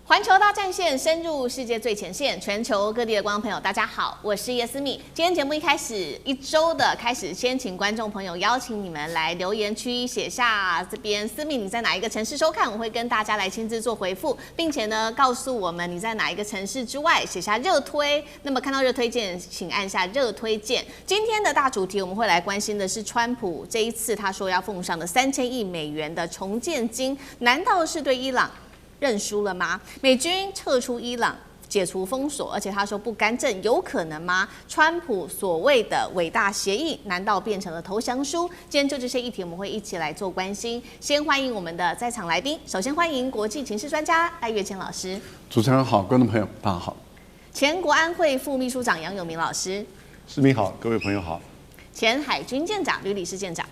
环球大战线深入世界最前线，全球各地的观众朋友，大家好，我是叶思密。今天节目一开始1周的开始，先请观众朋友邀请你们来留言区写下这边思密你在哪一个城市收看，我会跟大家来亲自做回复，并且呢告诉我们你在哪一个城市之外写下热推。那么看到热推键，请按下热推键。今天的大主题我们会来关心的是川普这一次他说要奉上的3000亿美元的重建金，难道是对伊朗认输了吗？美军撤出伊朗，解除封锁，而且他说不干政，有可能吗？川普所谓的伟大协议，难道变成了投降书？今天就这些议题，我们会一起来做关心。先欢迎我们的在场来宾，首先欢迎国际情势专家赖岳谦老师。主持人好，观众朋友大家好。前国安会副秘书长杨永明老师。思密好，各位朋友好。前海军舰长吕礼士舰长。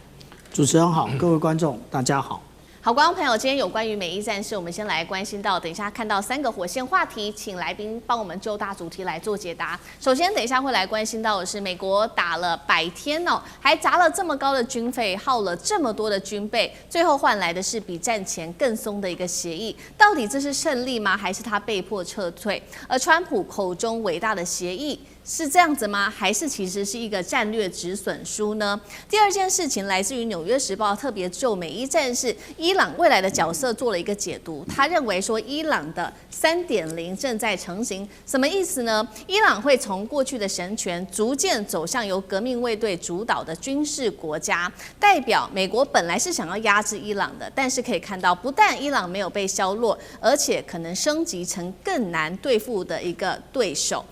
主持人好，各位观众大家好。好，观众朋友，今天有关于美伊战事，我们先来关心到，等一下看到3个火线话题，请来宾帮我们就大主题来做解答。首先，等一下会来关心到的是，美国打了100天哦，还砸了这么高的军费，耗了这么多的军备，最后换来的是比战前更松的一个协议。到底这是胜利吗？还是他被迫撤退？而川普口中伟大的协议是这样子吗？还是其实是一个战略止损书呢？第二件事情来自于《纽约时报》，特别就美伊战事伊朗未来的角色做了一个解读。他认为说，伊朗的3.0正在成型，什么意思呢？伊朗会从过去的神权逐渐走向由革命卫队主导的军事国家，代表美国本来是想要压制伊朗的，但是可以看到，不但伊朗没有被削弱，而且可能升级成更难对付的一个对手。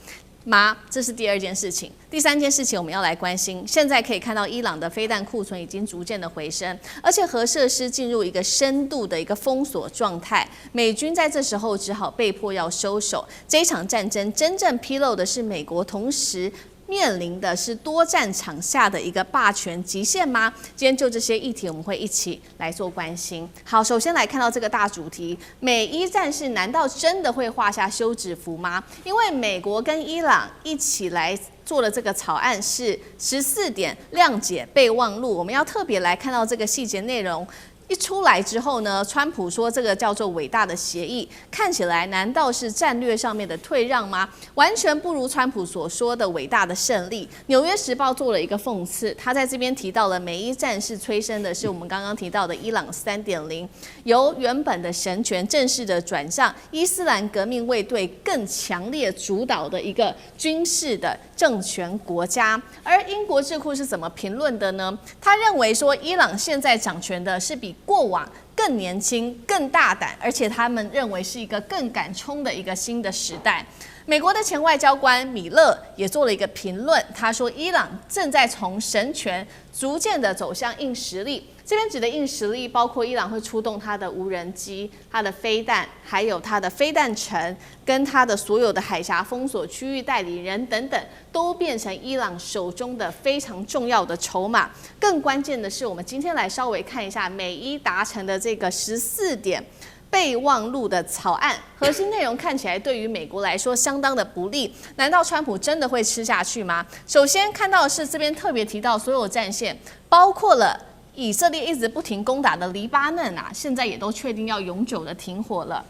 这是第二件事情。第三件事情我们要来关心，现在可以看到伊朗的飞弹库存已经逐渐的回升，而且核设施进入一个深度的一个封锁状态。美军在这时候只好被迫要收手。这一场战争真正披露的是美国同时面临的是多战场下的一个霸权极限吗？今天就这些议题，我们会一起来做关心。好，首先来看到这个大主题：美伊战事难道真的会画下休止符吗？因为美国跟伊朗一起来做的这个草案是14点谅解备忘录，我们要特别来看到这个细节内容。一出来之后呢，川普说这个叫做伟大的协议，看起来难道是战略上面的退让吗？完全不如川普所说的伟大的胜利。纽约时报做了一个讽刺，他在这边提到了美伊战事催生的是我们刚刚提到的伊朗3.0，由原本的神权正式的转向伊斯兰革命卫队更强烈主导的一个军事的政权国家。而英国智库是怎么评论的呢？他认为说，伊朗现在掌权的是比过往更年轻、更大胆，而且他们认为是一个更敢冲的一个新的时代。美国的前外交官米勒也做了一个评论，他说伊朗正在从神权逐渐的走向硬实力。这边指的硬实力包括伊朗会出动它的无人机、它的飞弹，还有它的飞弹城，跟它的所有的海峡封锁区域代理人等等，都变成伊朗手中的非常重要的筹码。更关键的是，我们今天来稍微看一下美伊达成的这个14点备忘录的草案，核心内容看起来对于美国来说相当的不利。难道川普真的会吃下去吗？首先看到的是这边特别提到所有战线，包括了以色列一直不停攻打的黎巴嫩啊，现在也都确定要永久的停火了。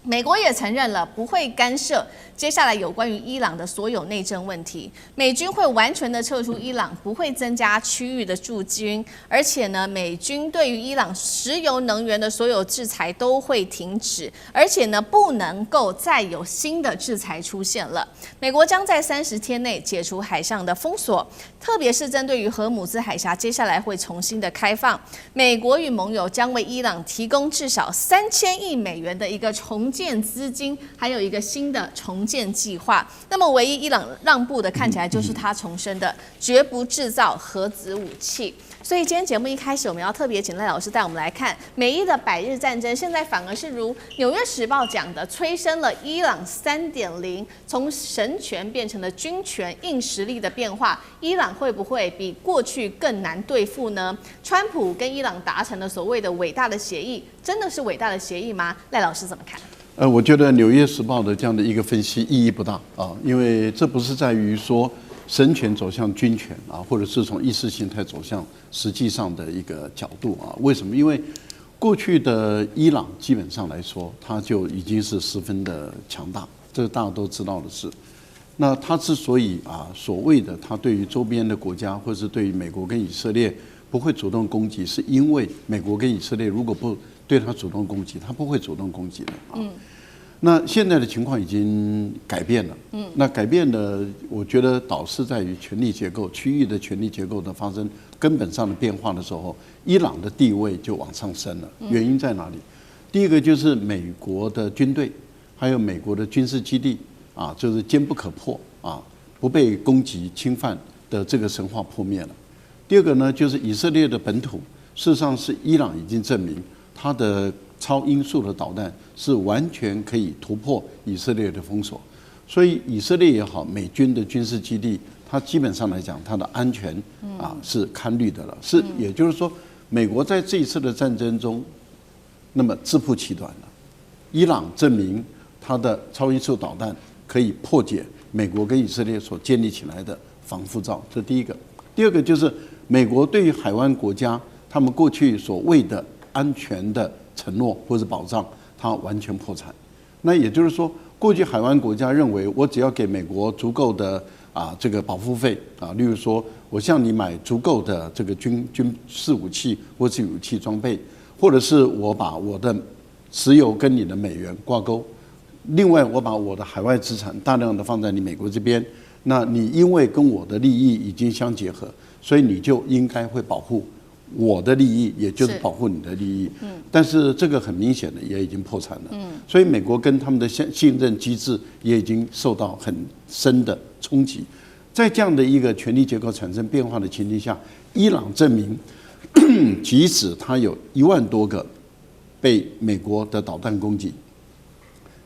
美国也承认了不会干涉接下来有关于伊朗的所有内政问题，美军会完全的撤出伊朗，不会增加区域的驻军，而且呢，美军对于伊朗石油能源的所有制裁都会停止，而且呢，不能够再有新的制裁出现了。美国将在30天内解除海上的封锁，特别是针对于荷姆兹海峡，接下来会重新的开放。美国与盟友将为伊朗提供至少3000亿美元的一个重建资金，还有一个新的重建计划。那么唯一伊朗让步的，看起来就是他重申的绝不制造核子武器。所以今天节目一开始，我们要特别请赖老师带我们来看美伊的100日战争，现在反而是如《纽约时报》讲的，催生了伊朗3.0，从神权变成了军权硬实力的变化。伊朗会不会比过去更难对付呢？川普跟伊朗达成了所谓的伟大的协议，真的是伟大的协议吗？赖老师怎么看？我觉得《纽约时报》的这样的一个分析意义不大啊，因为这不是在于说神权走向军权啊，或者是从意识形态走向实际上的一个角度啊。为什么？因为过去的伊朗基本上来说，它就已经是十分的强大，这是大家都知道的事。那它之所以所谓的它对于周边的国家，或是对于美国跟以色列不会主动攻击，是因为美国跟以色列如果不对它主动攻击，它不会主动攻击的啊。那现在的情况已经改变了，那改变的，我觉得导致在于权力结构、区域的权力结构的发生根本上的变化的时候，伊朗的地位就往上升了。原因在哪里？第一个就是美国的军队，还有美国的军事基地就是坚不可破不被攻击侵犯的这个神话破灭了。第二个呢，就是以色列的本土，事实上是伊朗已经证明它的超音速的导弹是完全可以突破以色列的封锁，所以以色列也好，美军的军事基地，它基本上来讲，它的安全是堪虑的了。是，也就是说，美国在这一次的战争中，那么自曝其短了。伊朗证明它的超音速导弹可以破解美国跟以色列所建立起来的防护罩，这第一个。第二个就是美国对于海湾国家他们过去所谓的安全的承诺或者保障，它完全破产。那也就是说，过去海湾国家认为，我只要给美国足够的这个保护费例如说，我向你买足够的这个军事武器或是武器装备，或者是我把我的石油跟你的美元挂钩，另外我把我的海外资产大量的放在你美国这边，那你因为跟我的利益已经相结合，所以你就应该会保护我的利益，也就是保护你的利益。但是这个很明显的也已经破产了。所以美国跟他们的信任机制也已经受到很深的冲击。在这样的一个权力结构产生变化的情境下，伊朗证明，即使它有1万多个被美国的导弹攻击，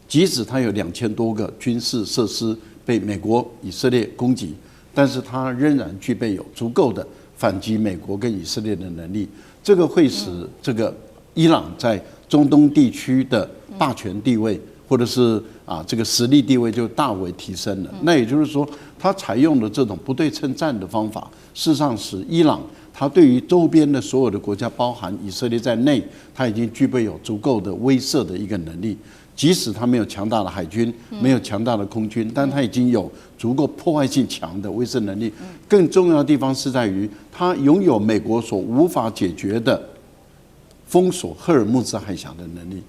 即使它有2000多个军事设施被美国、以色列攻击，但是它仍然具备有足够的反击美国跟以色列的能力。这个会使这个伊朗在中东地区的霸权地位，或者是这个实力地位就大为提升了。那也就是说，它采用的这种不对称战的方法，事实上使伊朗它对于周边的所有的国家，包含以色列在内，它已经具备有足够的威慑的一个能力。即使它没有强大的海军，没有强大的空军，但它已经有足够破坏性强的威慑能力。更重要的地方是在于，它拥有美国所无法解决的封锁赫尔木兹海峡的能力。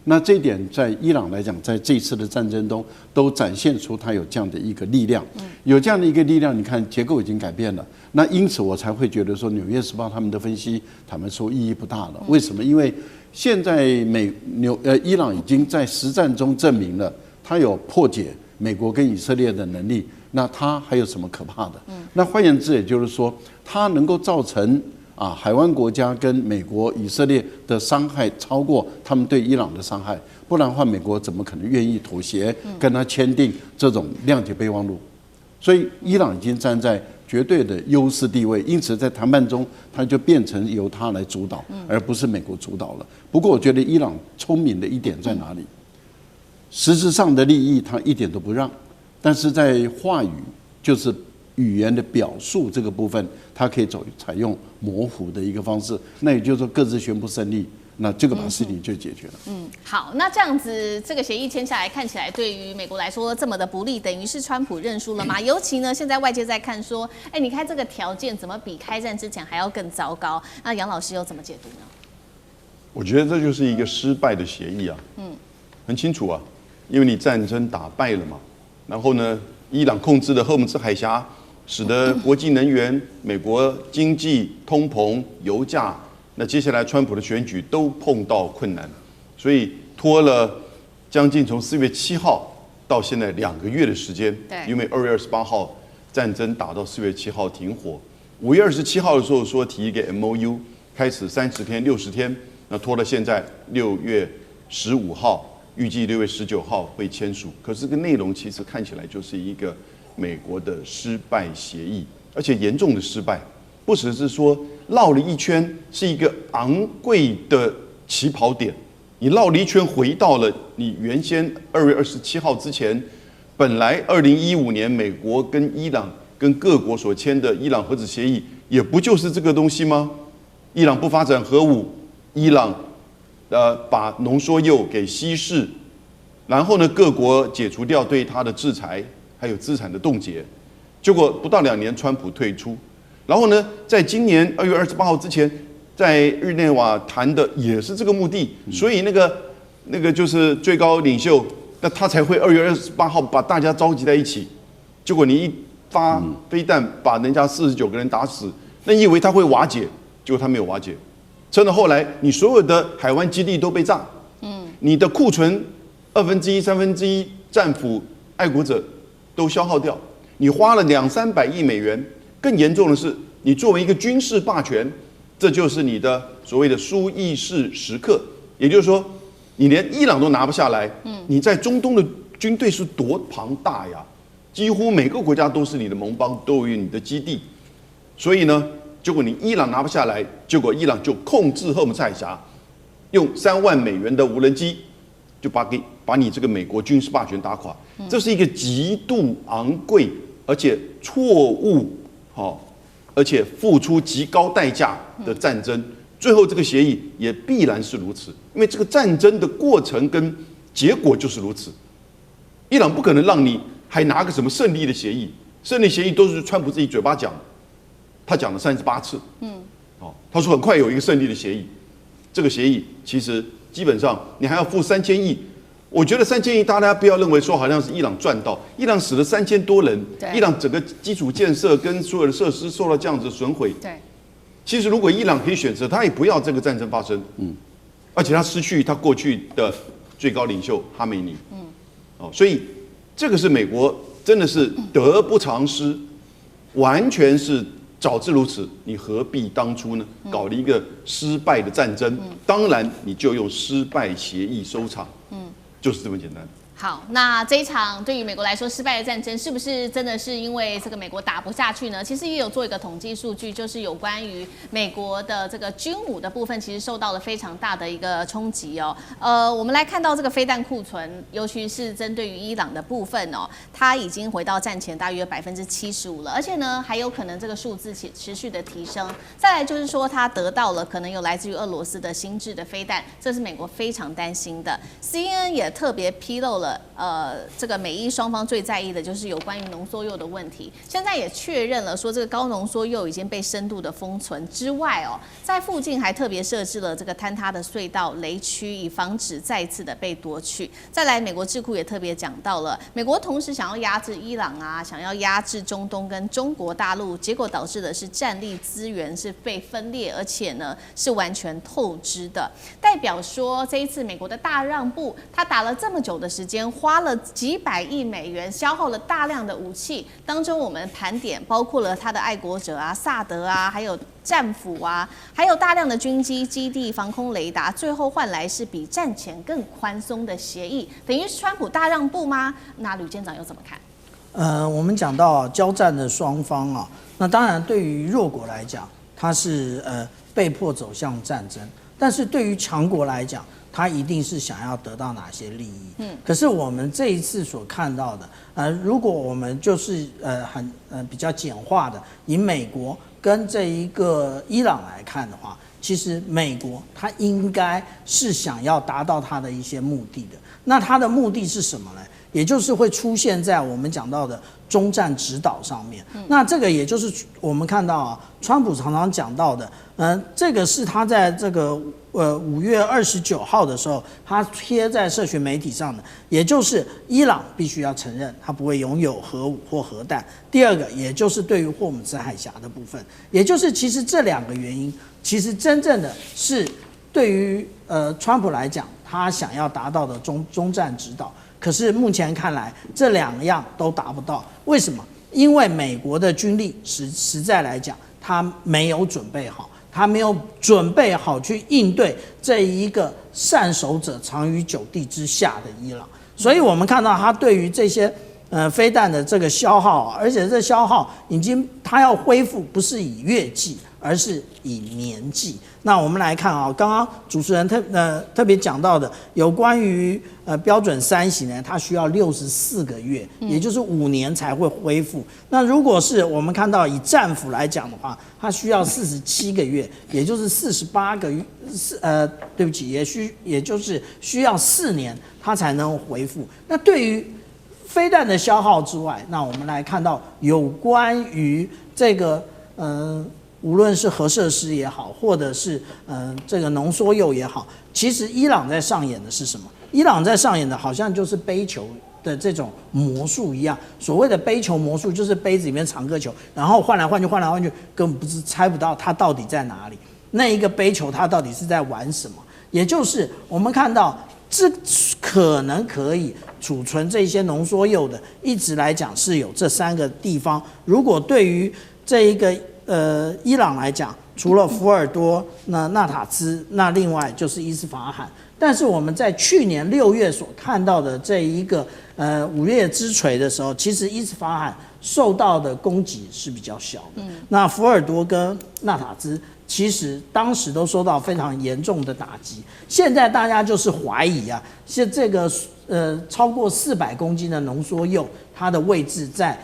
那这一点在伊朗来讲，在这一次的战争中都展现出它有这样的一个力量。有这样的一个力量，你看结构已经改变了。那因此我才会觉得说，《纽约时报》他们的分析，他们说意义不大了。为什么？因为现在伊朗已经在实战中证明了，它有破解美国跟以色列的能力。那它还有什么可怕的？那换言之，也就是说，它能够造成海湾国家跟美国、以色列的伤害超过他们对伊朗的伤害，不然的话，美国怎么可能愿意妥协，跟他签订这种谅解备忘录？所以，伊朗已经站在绝对的优势地位，因此在谈判中，它就变成由它来主导，而不是美国主导了。不过，我觉得伊朗聪明的一点在哪里？实质上的利益它一点都不让，但是在话语，就是语言的表述这个部分，它可以采用模糊的一个方式。那也就是说，各自宣布胜利。那这个把事情就解决了。好，那这样子这个协议签下来，看起来对于美国来说这么的不利，等于是川普认输了吗？尤其呢，现在外界在看说，你看这个条件怎么比开战之前还要更糟糕？那杨老师又怎么解读呢？我觉得这就是一个失败的协议啊。很清楚啊，因为你战争打败了嘛，然后呢，伊朗控制了赫姆兹海峡，使得国际能源、美国经济、通膨、油价。那接下来，川普的选举都碰到困难，所以拖了将近从4月7号到现在2个月的时间。对，因为2月28号战争打到4月7号停火，5月27号的时候说提一个 MOU， 开始30天、60天，那拖到现在6月15号，预计6月19号会签署。可是这个内容其实看起来就是一个美国的失败协议，而且严重的失败。不只是说绕了一圈是一个昂贵的起跑点，你绕了一圈回到了你原先2月27号之前，本来2015年美国跟伊朗跟各国所签的伊朗核子协议，也不就是这个东西吗？伊朗不发展核武，伊朗把浓缩铀给稀释，然后呢，各国解除掉对它的制裁，还有资产的冻结。结果不到2年，川普退出。然后呢，在今年2月28号之前，在日内瓦谈的也是这个目的，所以那个就是最高领袖，那他才会2月28号把大家召集在一起。结果你一发飞弹把人家49个人打死，那你以为他会瓦解？结果他没有瓦解，真的后来你所有的海湾基地都被炸，你的库存1/2、1/3战俘爱国者都消耗掉，你花了200-300亿美元。更严重的是，你作为一个军事霸权，这就是你的所谓的苏伊士时刻，也就是说，你连伊朗都拿不下来，你在中东的军队是多庞大呀！几乎每个国家都是你的盟邦，都有你的基地，所以呢，结果你伊朗拿不下来，结果伊朗就控制荷姆斯海峡，用3万美元的无人机，就把你这个美国军事霸权打垮。这是一个极度昂贵而且错误。而且付出极高代价的战争，最后这个协议也必然是如此，因为这个战争的过程跟结果就是如此。伊朗不可能让你还拿个什么胜利的协议，胜利协议都是川普自己嘴巴讲，他讲了38次，他说很快有一个胜利的协议，这个协议其实基本上你还要付3000亿。我觉得3000亿，大家不要认为说好像是伊朗赚到，伊朗死了3000多人，伊朗整个基础建设跟所有的设施受到这样子的损毁。对，其实如果伊朗可以选择，他也不要这个战争发生，而且他失去他过去的最高领袖哈梅尼，所以这个是美国真的是得不偿失，完全是早知如此，你何必当初呢？搞了一个失败的战争，当然你就用失败协议收场。就是这么简单。好，那这一场对于美国来说失败的战争，是不是真的是因为这个美国打不下去呢？其实也有做一个统计数据，就是有关于美国的这个军武的部分，其实受到了非常大的一个冲击哦。我们来看到这个飞弹库存，尤其是针对于伊朗的部分哦，它已经回到战前大约75%了，而且呢还有可能这个数字持续的提升。再来就是说，它得到了可能有来自于俄罗斯的新制的飞弹，这是美国非常担心的。CNN 也特别披露了。这个美伊双方最在意的就是有关于浓缩铀的问题。现在也确认了说，这个高浓缩铀已经被深度的封存之外哦，在附近还特别设置了这个坍塌的隧道雷区，以防止再次的被夺取。再来，美国智库也特别讲到了，美国同时想要压制伊朗啊，想要压制中东跟中国大陆，结果导致的是战力资源是被分裂，而且呢是完全透支的。代表说，这一次美国的大让步，他打了这么久的时间。花了几百亿美元，消耗了大量的武器。当中我们盘点包括了他的爱国者啊、萨德啊，还有战俘啊，还有大量的军机、基地、防空雷达，最后换来是比战前更宽松的协议，等于是川普大让步吗？那吕舰长又怎么看？我们讲到交战的双方啊，那当然对于弱国来讲，它是被迫走向战争，但是对于强国来讲，他一定是想要得到哪些利益？可是我们这一次所看到的，如果我们就是比较简化的，以美国跟这一个伊朗来看的话，其实美国它应该是想要达到它的一些目的的。那它的目的是什么呢？也就是会出现在我们讲到的中战指导上面。那这个也就是我们看到啊，川普常常讲到的，这个是他在这个5月29号的时候，他贴在社群媒体上的，也就是伊朗必须要承认他不会拥有核武或核弹。第二个，也就是对于霍姆斯海峡的部分，也就是其实这2个原因，其实真正的是对于川普来讲，他想要达到的中战指导。可是目前看来，这2样都达不到。为什么？因为美国的军力实在来讲，他没有准备好，他没有准备好去应对这一个善守者藏于9地之下的伊朗。所以我们看到他对于这些飞弹的这个消耗，而且这消耗已经它要恢复不是以月计，而是以年计。那我们来看啊，刚刚主持人特别讲到的有关于标准3型呢，它需要64个月，也就是5年才会恢复。那如果是我们看到以战斧来讲的话，它需要47个月，也就是48个月，对不起，也就是需要4年它才能恢复。那对于飞弹的消耗之外，那我们来看到有关于这个无论是核设施也好，或者是这个浓缩铀也好，其实伊朗在上演的是什么？伊朗在上演的好像就是杯球的这种魔术一样。所谓的杯球魔术，就是杯子里面藏个球，然后换来换去，换来换去，根本不是猜不到它到底在哪里。那一个杯球它到底是在玩什么？也就是我们看到，这可能可以储存这些浓缩铀的，一直来讲是有这3个地方。如果对于这一个伊朗来讲，除了福尔多、纳塔兹，那另外就是伊斯法罕。但是我们在去年6月所看到的这一个5月之锤的时候，其实伊斯法罕受到的攻击是比较小的。那福尔多跟纳塔兹其实当时都受到非常严重的打击。现在大家就是怀疑啊，是这个超过400公斤的浓缩铀，它的位置在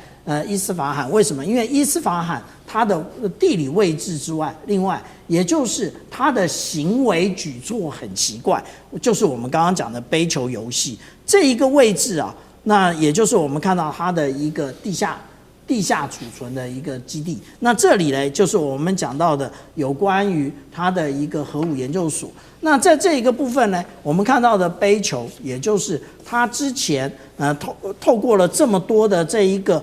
伊斯法罕。为什么？因为伊斯法罕它的地理位置之外，另外也就是它的行为举措很奇怪，就是我们刚刚讲的杯球游戏这一个位置啊，那也就是我们看到它的一个地下储存的一个基地。那这里呢，就是我们讲到的有关于它的一个核武研究所。那在这一个部分呢，我们看到的杯球，也就是它之前透过了这么多的这一个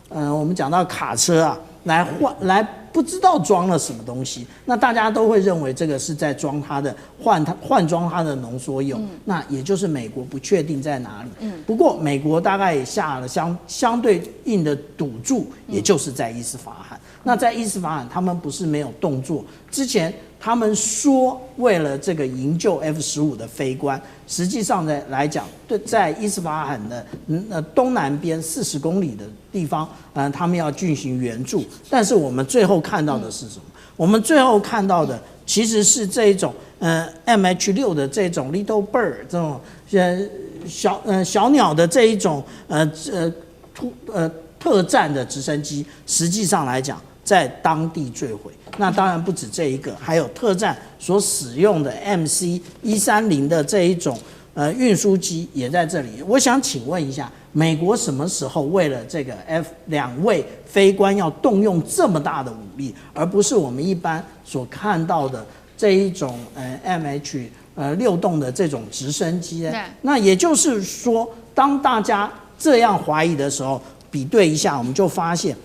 我们讲到卡车啊，来不知道装了什么东西，那大家都会认为这个是在装它的换装它的浓缩铀。那也就是美国不确定在哪里。不过美国大概也下了相对应的赌注，也就是在伊斯法罕。那在伊斯法罕，他们不是没有动作，之前他们说为了这个营救 F-15的飞官，实际上呢来讲，在伊斯法罕的东南边40公里的地方，他们要进行援助。但是我们最后看到的是什么？我们最后看到的其实是这一种MH6的这种 Little Bird 这种小鸟的这一种特战的直升机，实际上来讲在当地坠毁。那当然不止这一个，还有特战所使用的 MC-130的这一种运输机也在这里。我想请问一下，美国什么时候为了这个2位飞官要动用这么大的武力，而不是我们一般所看到的这一种MH6动的这种直升机呢？那也就是说，当大家这样怀疑的时候，比对一下，我们就发现，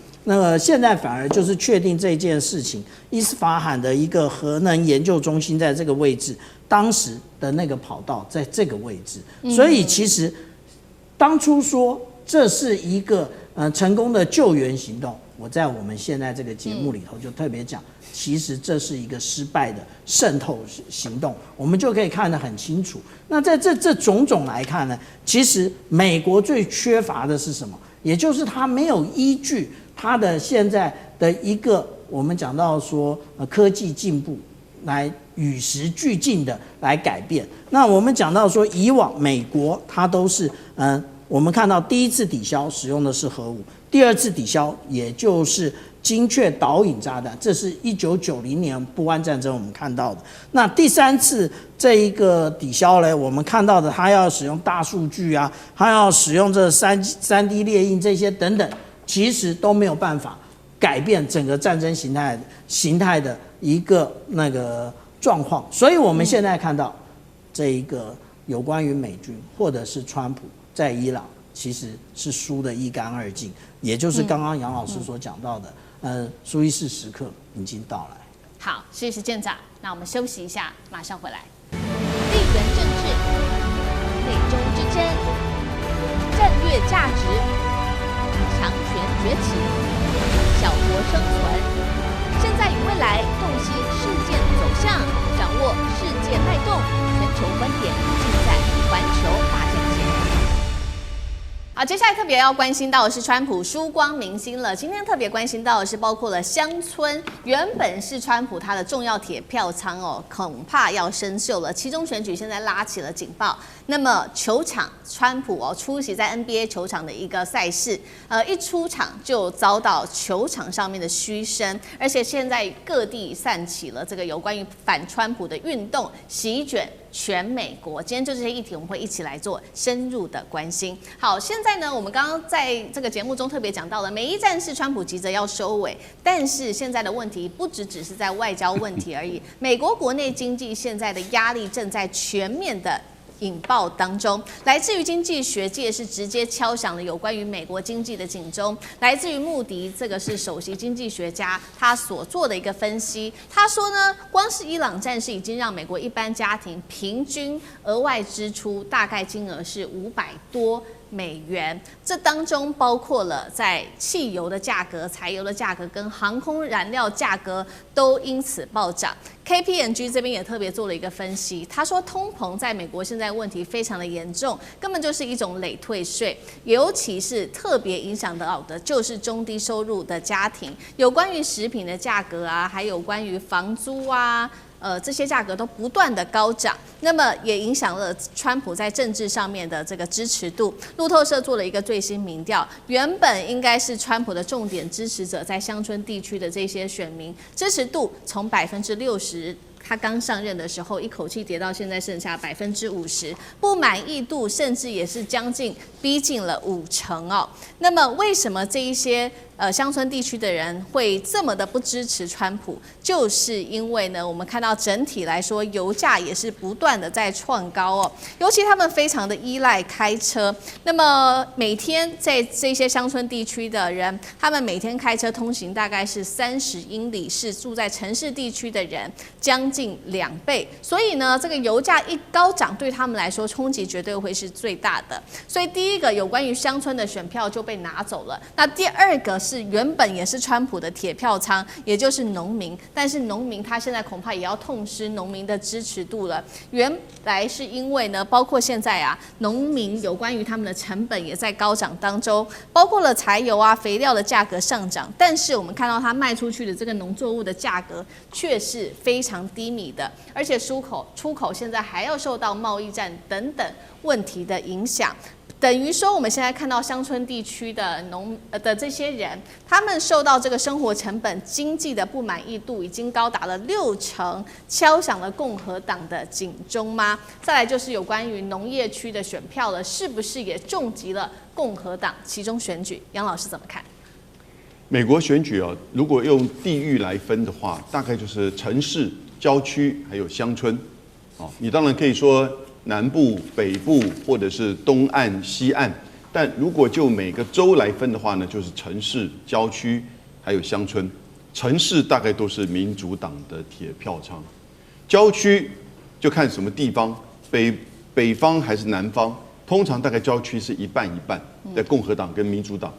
现在反而就是确定这件事情。伊斯法罕的一个核能研究中心在这个位置，当时的那个跑道在这个位置，所以其实当初说这是一个成功的救援行动，我在我们现在这个节目里头就特别讲，其实这是一个失败的渗透行动，我们就可以看得很清楚。那在这种种来看呢，其实美国最缺乏的是什么？也就是它没有依据它的现在的一个我们讲到说科技进步来与时俱进的来改变。那我们讲到说以往美国它都是我们看到第一次抵消使用的是核武，第二次抵消也就是精确导引炸弹，这是1990年波湾战争我们看到的。那第3次这一个抵消呢，我们看到的它要使用大数据啊，它要使用这3D 列印这些等等，其实都没有办法改变整个战争形态的一个状况。所以我们现在看到这一个有关于美军或者是川普在伊朗其实是输得一干二净，也就是刚刚杨老师所讲到的，苏伊士时刻已经到来。好，谢谢舰长。那我们休息一下，马上回来。地缘政治、美中之争、战略价值、强权崛起、小国生存，现在与未来洞悉事件走向，掌握世界脉动，全球观点尽在环球大战线。好，好，接下来特别要关心到的是川普输光明星了。今天特别关心到的是，包括了乡村，原本是川普他的重要铁票仓哦，恐怕要生锈了。期中选举现在拉起了警报。那么球场，川普出席在 NBA 球场的一个赛事，一出场就遭到球场上面的嘘声，而且现在各地散起了这个有关于反川普的运动，席卷全美国。今天就这些议题，我们会一起来做深入的关心。好，现在呢，我们刚刚在这个节目中特别讲到了，美伊战事川普急着要收尾，但是现在的问题不只是在外交问题而已，美国国内经济现在的压力正在全面的引爆当中，来自于经济学界是直接敲响了有关于美国经济的警钟。来自于穆迪，这个是首席经济学家，他所做的一个分析。他说呢，光是伊朗战事已经让美国一般家庭平均额外支出大概金额是500多美元，这当中包括了在汽油的价格、柴油的价格跟航空燃料价格都因此暴涨。KPMG 这边也特别做了一个分析，他说通膨在美国现在问题非常的严重，根本就是一种累退税，尤其是特别影响到的就是中低收入的家庭，有关于食品的价格啊，还有关于房租啊。这些价格都不断的高涨，那么也影响了川普在政治上面的这个支持度。路透社做了一个最新民调，原本应该是川普的重点支持者，在乡村地区的这些选民支持度从60%。他刚上任的时候，一口气跌到现在剩下50%，不满意度甚至也是将近逼近了50%哦。那么为什么这一些乡村地区的人会这么的不支持川普？就是因为呢，我们看到整体来说，油价也是不断的在创高哦。尤其他们非常的依赖开车，那么每天在这些乡村地区的人，他们每天开车通行大概是30英里，是住在城市地区的人将近2倍。所以呢，这个油价一高涨，对他们来说冲击绝对会是最大的。所以第一个有关于乡村的选票就被拿走了。那第二个是原本也是川普的铁票仓，也就是农民，但是农民他现在恐怕也要痛失农民的支持度了。原来是因为呢，包括现在啊，农民有关于他们的成本也在高涨当中，包括了柴油啊、肥料的价格上涨，但是我们看到它卖出去的这个农作物的价格却是非常低迷的，而且出口现在还要受到贸易战等等问题的影响。等于说，我们现在看到乡村地区的的这些人，他们受到这个生活成本、经济的不满意度已经高达了60%，敲响了共和党的警钟吗？再来就是有关于农业区的选票了，是不是也重击了共和党其中选举？杨老师怎么看？美国选举啊，如果用地域来分的话，大概就是城市、郊区还有乡村。哦，你当然可以说南部、北部或者是东岸、西岸，但如果就每个州来分的话呢，就是城市、郊区还有乡村。城市大概都是民主党的铁票仓，郊区就看什么地方，北方还是南方，通常大概郊区是一半一半，在共和党跟民主党。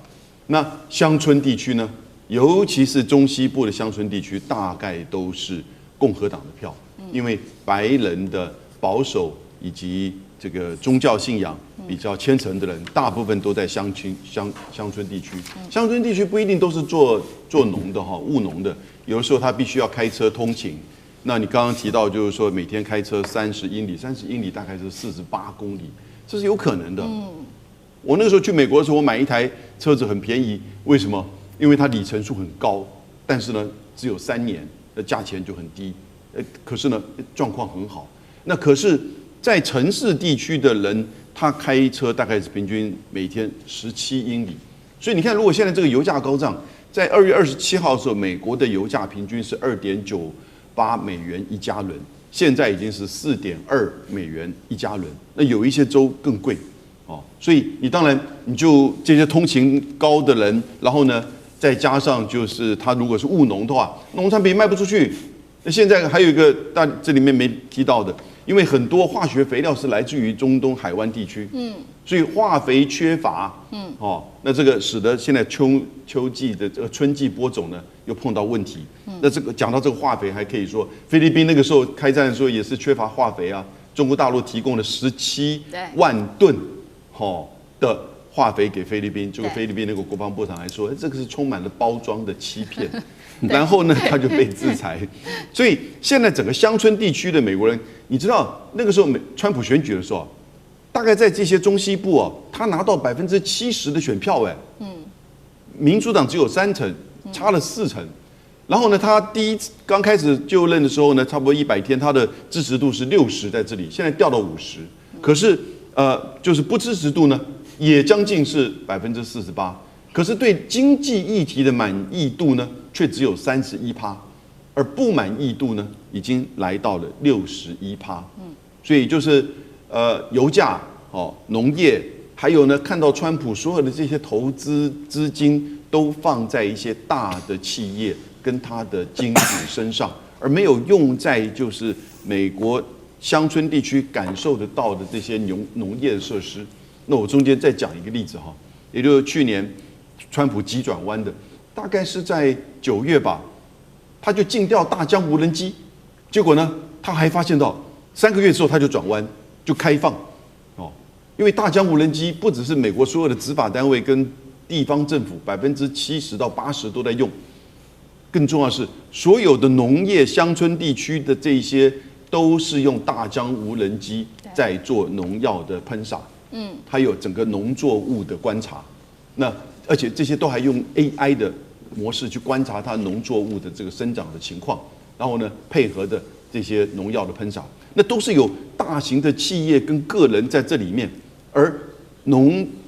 那乡村地区呢，尤其是中西部的乡村地区，大概都是共和党的票，因为白人的保守以及这个宗教信仰比较虔诚的人，大部分都在乡村地区。乡村地区不一定都是做农的哈，务农的，有的时候他必须要开车通勤。那你刚刚提到就是说每天开车30英里大概是48公里，这是有可能的。我那个时候去美国的时候，我买一台车子很便宜，为什么？因为它里程数很高，但是呢只有3年，那价钱就很低。可是呢状况很好。那可是，在城市地区的人，他开车大概是平均每天17英里。所以你看，如果现在这个油价高涨，在2月27号的时候，美国的油价平均是2.98美元一加仑，现在已经是4.2美元一加仑。那有一些州更贵。所以你当然你就这些通勤高的人，然后呢，再加上就是他如果是务农的话，农产品卖不出去。那现在还有一个，但这里面没提到的，因为很多化学肥料是来自于中东海湾地区，所以化肥缺乏，那这个使得现在秋季的这个春季播种呢又碰到问题。那这个讲到这个化肥，还可以说菲律宾那个时候开战的时候也是缺乏化肥啊，中国大陆提供了17万吨的化肥给菲律宾，结果菲律宾那个国防部长还说，这个是充满了包装的欺骗。然后呢，他就被制裁。所以现在整个乡村地区的美国人，你知道那个时候川普选举的时候，大概在这些中西部哦，他拿到70%的选票，民主党只有3成，差了4成。然后呢，他刚开始就任的时候呢，差不多100天，他的支持度是60在这里，现在掉到50。可是就是不支持度呢，也将近是48%。可是对经济议题的满意度呢，却只有31%，而不满意度呢，已经来到了61%。所以就是油价、农业，还有呢，看到川普所有的这些投资资金都放在一些大的企业跟他的金主身上，而没有用在就是美国乡村地区感受得到的这些农业的设施。那我中间再讲一个例子哈，也就是去年川普急转弯的，大概是在9月吧，他就禁掉大疆无人机，结果呢，他还发现到3个月之后他就转弯，就开放，因为大疆无人机不只是美国所有的执法单位跟地方政府70%到80%都在用，更重要的是所有的农业乡村地区的这些都是用大疆无人机在做农药的喷洒，还有整个农作物的观察，那而且这些都还用 AI 的模式去观察它农作物的这个生长的情况，然后呢配合的这些农药的喷洒，那都是有大型的企业跟个人在这里面，而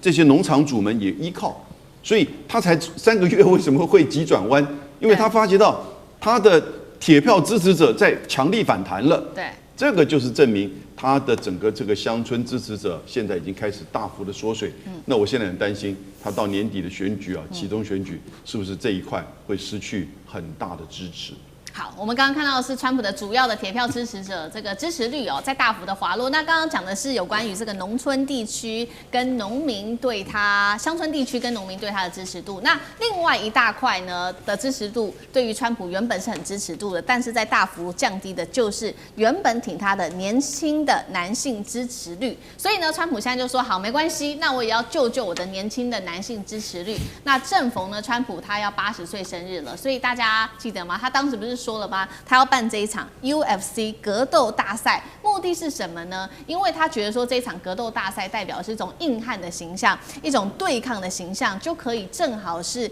这些农场主们也依靠，所以他才3个月为什么会急转弯？因为他发觉到他的铁票支持者在强力反弹了。对，这个就是证明他的整个这个乡村支持者现在已经开始大幅的缩水。那我现在很担心，他到年底的选举期中选举是不是这一块会失去很大的支持？好，我们刚刚看到的是川普的主要的铁票支持者这个支持率在大幅的滑落。那刚刚讲的是有关于这个农村地区跟农民对他乡村地区跟农民对他的支持度。那另外一大块呢的支持度，对于川普原本是很支持度的，但是在大幅降低的就是原本挺他的年轻的男性支持率。所以呢，川普现在就说好，没关系，那我也要救我的年轻的男性支持率。那正逢呢，川普他要80岁生日了，所以大家记得吗？他当时不是说了吗？他要办这一场 UFC 格斗大赛，目的是什么呢？因为他觉得说这场格斗大赛代表的是一种硬汉的形象，一种对抗的形象，就可以正好是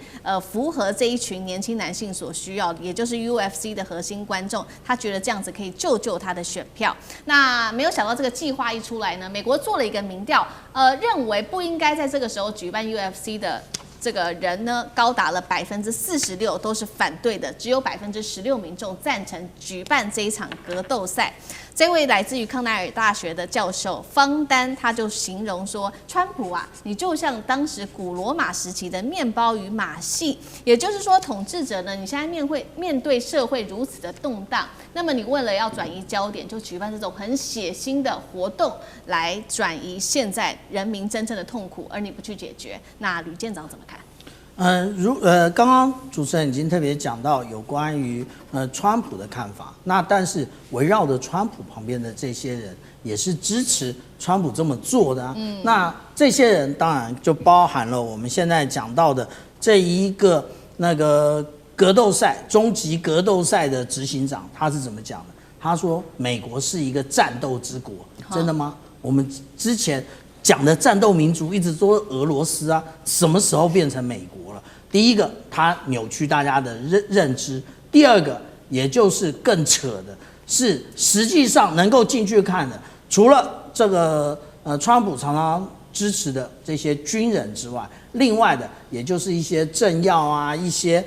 符合这一群年轻男性所需要的，也就是 UFC 的核心观众。他觉得这样子可以救他的选票。那没有想到这个计划一出来呢，美国做了一个民调，认为不应该在这个时候举办 UFC 的这个人呢，高达了46%都是反对的，只有16%民众赞成举办这一场格斗赛。这位来自于康奈尔大学的教授方丹，他就形容说，川普啊，你就像当时古罗马时期的面包与马戏，也就是说，统治者呢，你现在面对社会如此的动荡，那么你为了要转移焦点，就举办这种很血腥的活动来转移现在人民真正的痛苦，而你不去解决。那吕舰长怎么看？刚刚主持人已经特别讲到有关于川普的看法，那但是围绕着川普旁边的这些人也是支持川普这么做的啊。那这些人当然就包含了我们现在讲到的这一个那个格斗赛终极格斗赛的执行长，他是怎么讲的？他说美国是一个战斗之国，真的吗？我们之前讲的战斗民族一直说俄罗斯啊，什么时候变成美国了？第一个，它扭曲大家的认知；第二个，也就是更扯的是，实际上能够进去看的，除了这个川普常常支持的这些军人之外，另外的也就是一些政要啊，一些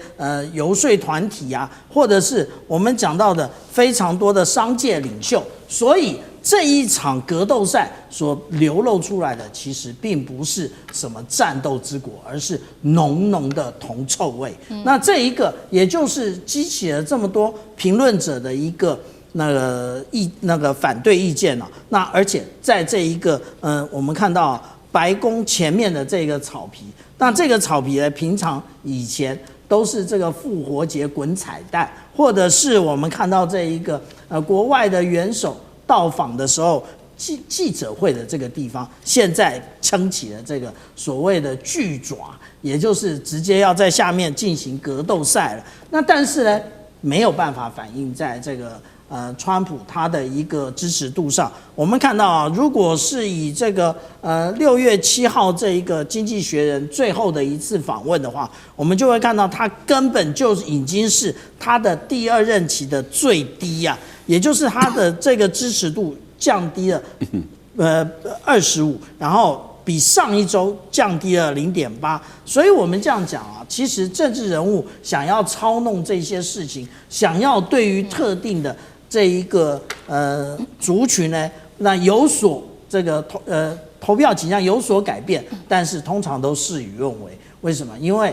游说团体啊，或者是我们讲到的非常多的商界领袖，所以这一场格斗赛所流露出来的，其实并不是什么战斗之国，而是浓浓的铜臭味。那这一个，也就是激起了这么多评论者的一个那个反对意见了。那而且在这一个我们看到白宫前面的这个草皮，那这个草皮呢，平常以前都是这个复活节滚彩带，或者是我们看到这一个国外的元首到访的时候，记者会的这个地方，现在撑起了这个所谓的巨爪，也就是直接要在下面进行格斗赛了。那但是呢，没有办法反映在这个川普他的一个支持度上。我们看到啊，如果是以这个6月7号这一个《经济学人》最后的一次访问的话，我们就会看到他根本就已经是他的第2任期的最低啊，也就是他的这个支持度降低了25%，然后比上一周降低了0.8%。所以我们这样讲啊，其实政治人物想要操弄这些事情，想要对于特定的这一个族群呢，那有所这个投票倾向有所改变，但是通常都事与愿违。为什么？因为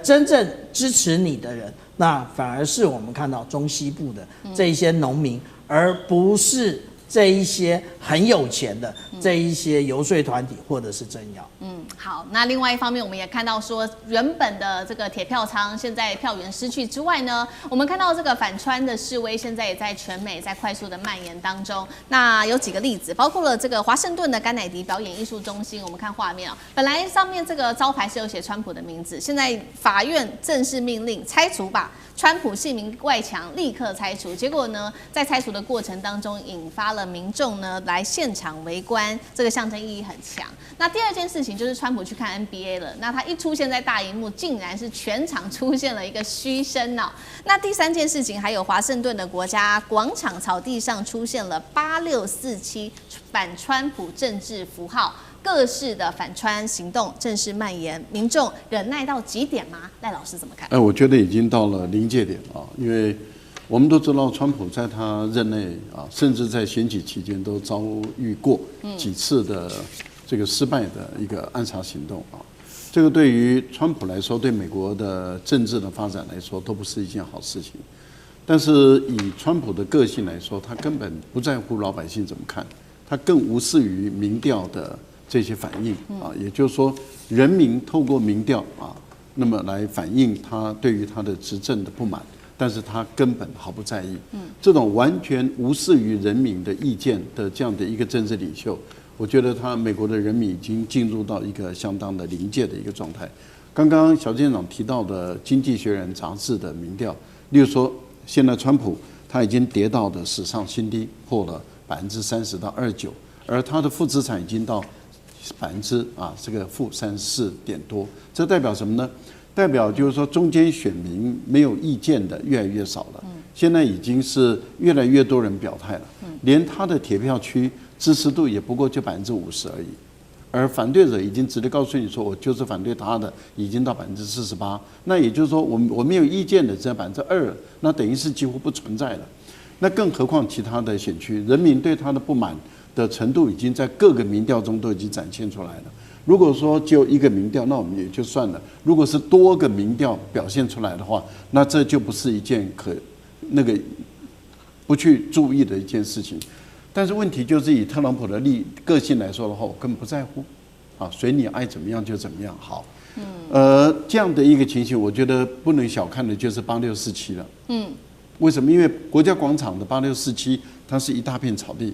真正支持你的人，那反而是我们看到中西部的这一些农民，而不是这一些很有钱的这一些游说团体或者是政要。好，那另外一方面，我们也看到说，原本的这个铁票仓现在票源失去之外呢，我们看到这个反川的示威现在也在全美在快速的蔓延当中。那有几个例子，包括了这个华盛顿的甘乃迪表演艺术中心，我们看画面啊，本来上面这个招牌是有写川普的名字，现在法院正式命令拆除吧。川普姓名外墙立刻拆除，结果呢，在拆除的过程当中，引发了民众呢来现场围观，这个象征意义很强。那第二件事情就是川普去看 NBA 了，那他一出现在大荧幕，竟然是全场出现了一个嘘声哦。那第三件事情还有华盛顿的国家广场草地上出现了8647反川普政治符号。各式的反川行动正式蔓延，民众忍耐到极点吗？赖老师怎么看？我觉得已经到了临界点啊，因为我们都知道，川普在他任内啊，甚至在选举期间都遭遇过几次的这个失败的一个暗杀行动啊。这个对于川普来说，对美国的政治的发展来说，都不是一件好事情。但是以川普的个性来说，他根本不在乎老百姓怎么看，他更无视于民调的这些反应啊，也就是说，人民透过民调啊，那么来反映他对于他的执政的不满，但是他根本毫不在意。这种完全无视于人民的意见的这样的一个政治领袖，我觉得美国的人民已经进入到一个相当的临界的一个状态。刚刚小舰长提到的《经济学人》杂志的民调，例如说，现在川普他已经跌到的史上新低，破了30%到29%，而他的负资产已经到这个负34点多，这代表什么呢？代表就是说中间选民没有意见的越来越少了，现在已经是越来越多人表态了，连他的铁票区支持度也不过就50%而已，而反对者已经直接告诉你说，我就是反对他的，已经到48%，那也就是说我没有意见的只有2%，那等于是几乎不存在了。那更何况其他的选区，人民对他的不满的程度已经在各个民调中都已经展现出来了。如果说只有一个民调，那我们也就算了；如果是多个民调表现出来的话，那这就不是一件不去注意的一件事情。但是问题就是以特朗普的个性来说的话，我根本不在乎，啊，随你爱怎么样就怎么样。好，这样的一个情形，我觉得不能小看的就是8647了。为什么？因为国家广场的8647，它是一大片草地。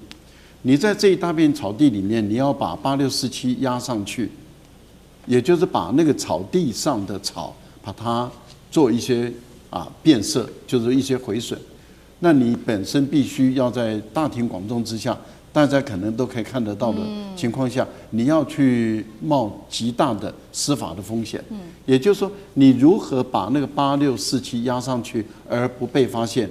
你在这一大片草地里面，你要把8647压上去，也就是把那个草地上的草，把它做一些变色，就是一些毁损。那你本身必须要在大庭广众之下，大家可能都可以看得到的情况下，你要去冒极大的司法的风险。也就是说，你如何把那个8647压上去而不被发现，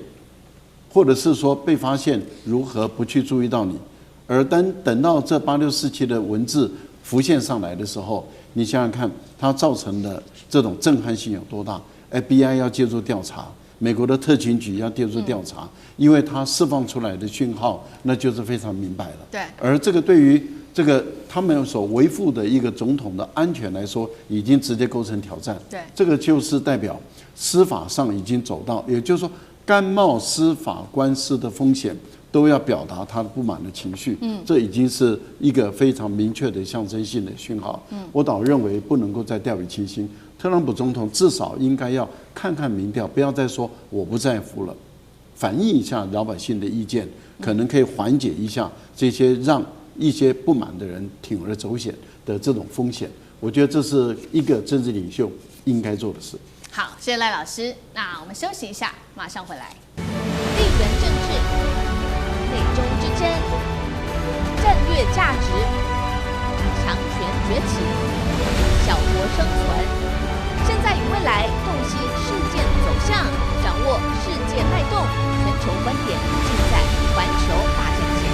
或者是说被发现如何不去注意到你？而等到这8647的文字浮现上来的时候，你想想看，它造成的这种震撼性有多大 ？FBI 要介入调查，美国的特勤局要介入调查，因为它释放出来的讯号，那就是非常明白了。对。而这个对于这个他们所维护的一个总统的安全来说，已经直接构成挑战。对。这个就是代表司法上已经走到，也就是说，甘冒司法官司的风险，都要表达他的不满的情绪，这已经是一个非常明确的象征性的讯号。我倒认为不能够再掉以轻心，特朗普总统至少应该要看看民调，不要再说我不在乎了，反映一下老百姓的意见，可能可以缓解一下这些让一些不满的人铤而走险的这种风险。我觉得这是一个政治领袖应该做的事。好，谢谢赖老师。那我们休息一下，马上回来。地缘政治、美中之争、战略价值、强权崛起、小国生存，现在与未来洞悉事件走向，掌握世界脉动，全球观点尽在环球大战线。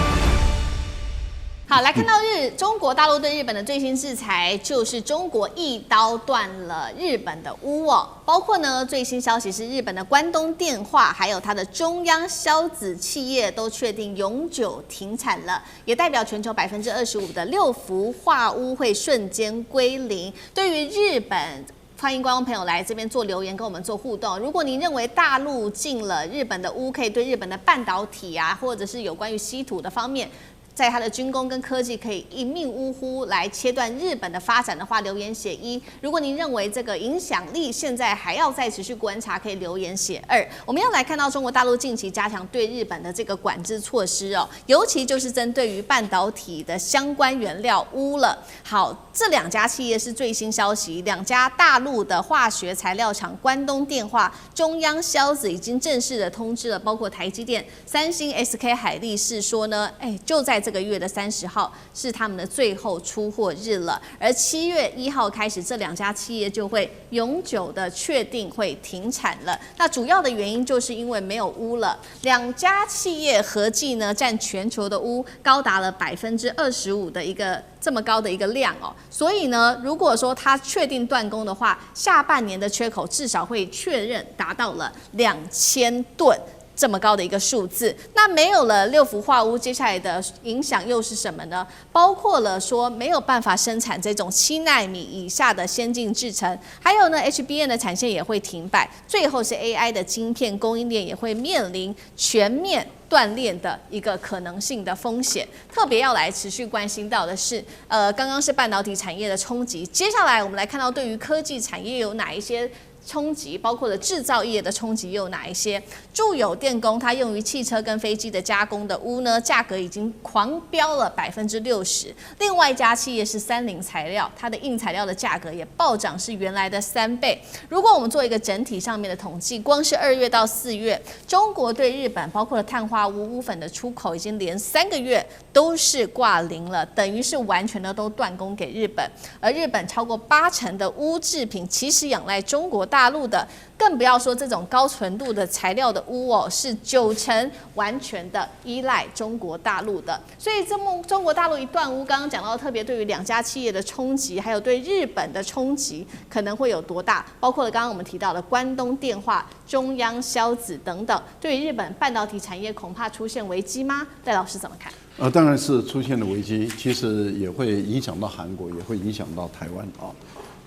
好，来看到中国大陆对日本的最新制裁，就是中国一刀断了日本的乌哦。包括呢，最新消息是日本的关东电话，还有它的中央硝子企业都确定永久停产了，也代表全球25%的6氟化污会瞬间归零。对于日本，欢迎观众朋友来这边做留言，跟我们做互动。如果您认为大陆进了日本的污，可以对日本的半导体啊，或者是有关于稀土的方面，在它的军工跟科技可以一命呜呼来切断日本的发展的话，留言写1。如果您认为这个影响力现在还要再持续观察，可以留言写2。我们要来看到中国大陆近期加强对日本的这个管制措施哦，尤其就是针对于半导体的相关原料钨了。好，这2家企业是最新消息，2家大陆的化学材料厂关东电化、中央硝子已经正式的通知了，包括台积电、三星、SK 海力士说呢，就在这个月的30号是他们的最后出货日了，而7月1号开始，这2家企业就会永久的确定会停产了。那主要的原因就是因为没有钨了，2家企业合计呢占全球的钨高达了25%的一个这么高的一个量哦，所以呢，如果说它确定断供的话，下半年的缺口至少会确认达到了2000吨。这么高的一个数字，那没有了6氟化钨，接下来的影响又是什么呢？包括了说没有办法生产这种7奈米以下的先进制程，还有呢 HBM 的产线也会停摆，最后是 AI 的晶片供应链也会面临全面断裂的一个可能性的风险。特别要来持续关心到的是，刚刚是半导体产业的冲击，接下来我们来看到对于科技产业有哪一些冲击，包括了制造业的冲击又有哪一些？住友电工它用于汽车跟飞机的加工的钨呢，价格已经狂飙了60%。另外一家企业是三菱材料，它的硬材料的价格也暴涨，是原来的3倍。如果我们做一个整体上面的统计，光是2月到4月，中国对日本包括了碳化钨、钨粉的出口已经连3个月都是挂零了，等于是完全的都断供给日本。而日本超过80%的钨制品其实仰赖中国大陆的，更不要说这种高纯度的材料的钨哦，是90%完全的依赖中国大陆的。所以中国大陆一断钨，刚刚讲到特别对于2家企业的冲击，还有对日本的冲击可能会有多大，包括了刚刚我们提到的关东电化、中央硝子等等，对于日本半导体产业恐怕出现危机吗？戴老师怎么看？当然是出现了危机，其实也会影响到韩国，也会影响到台湾啊。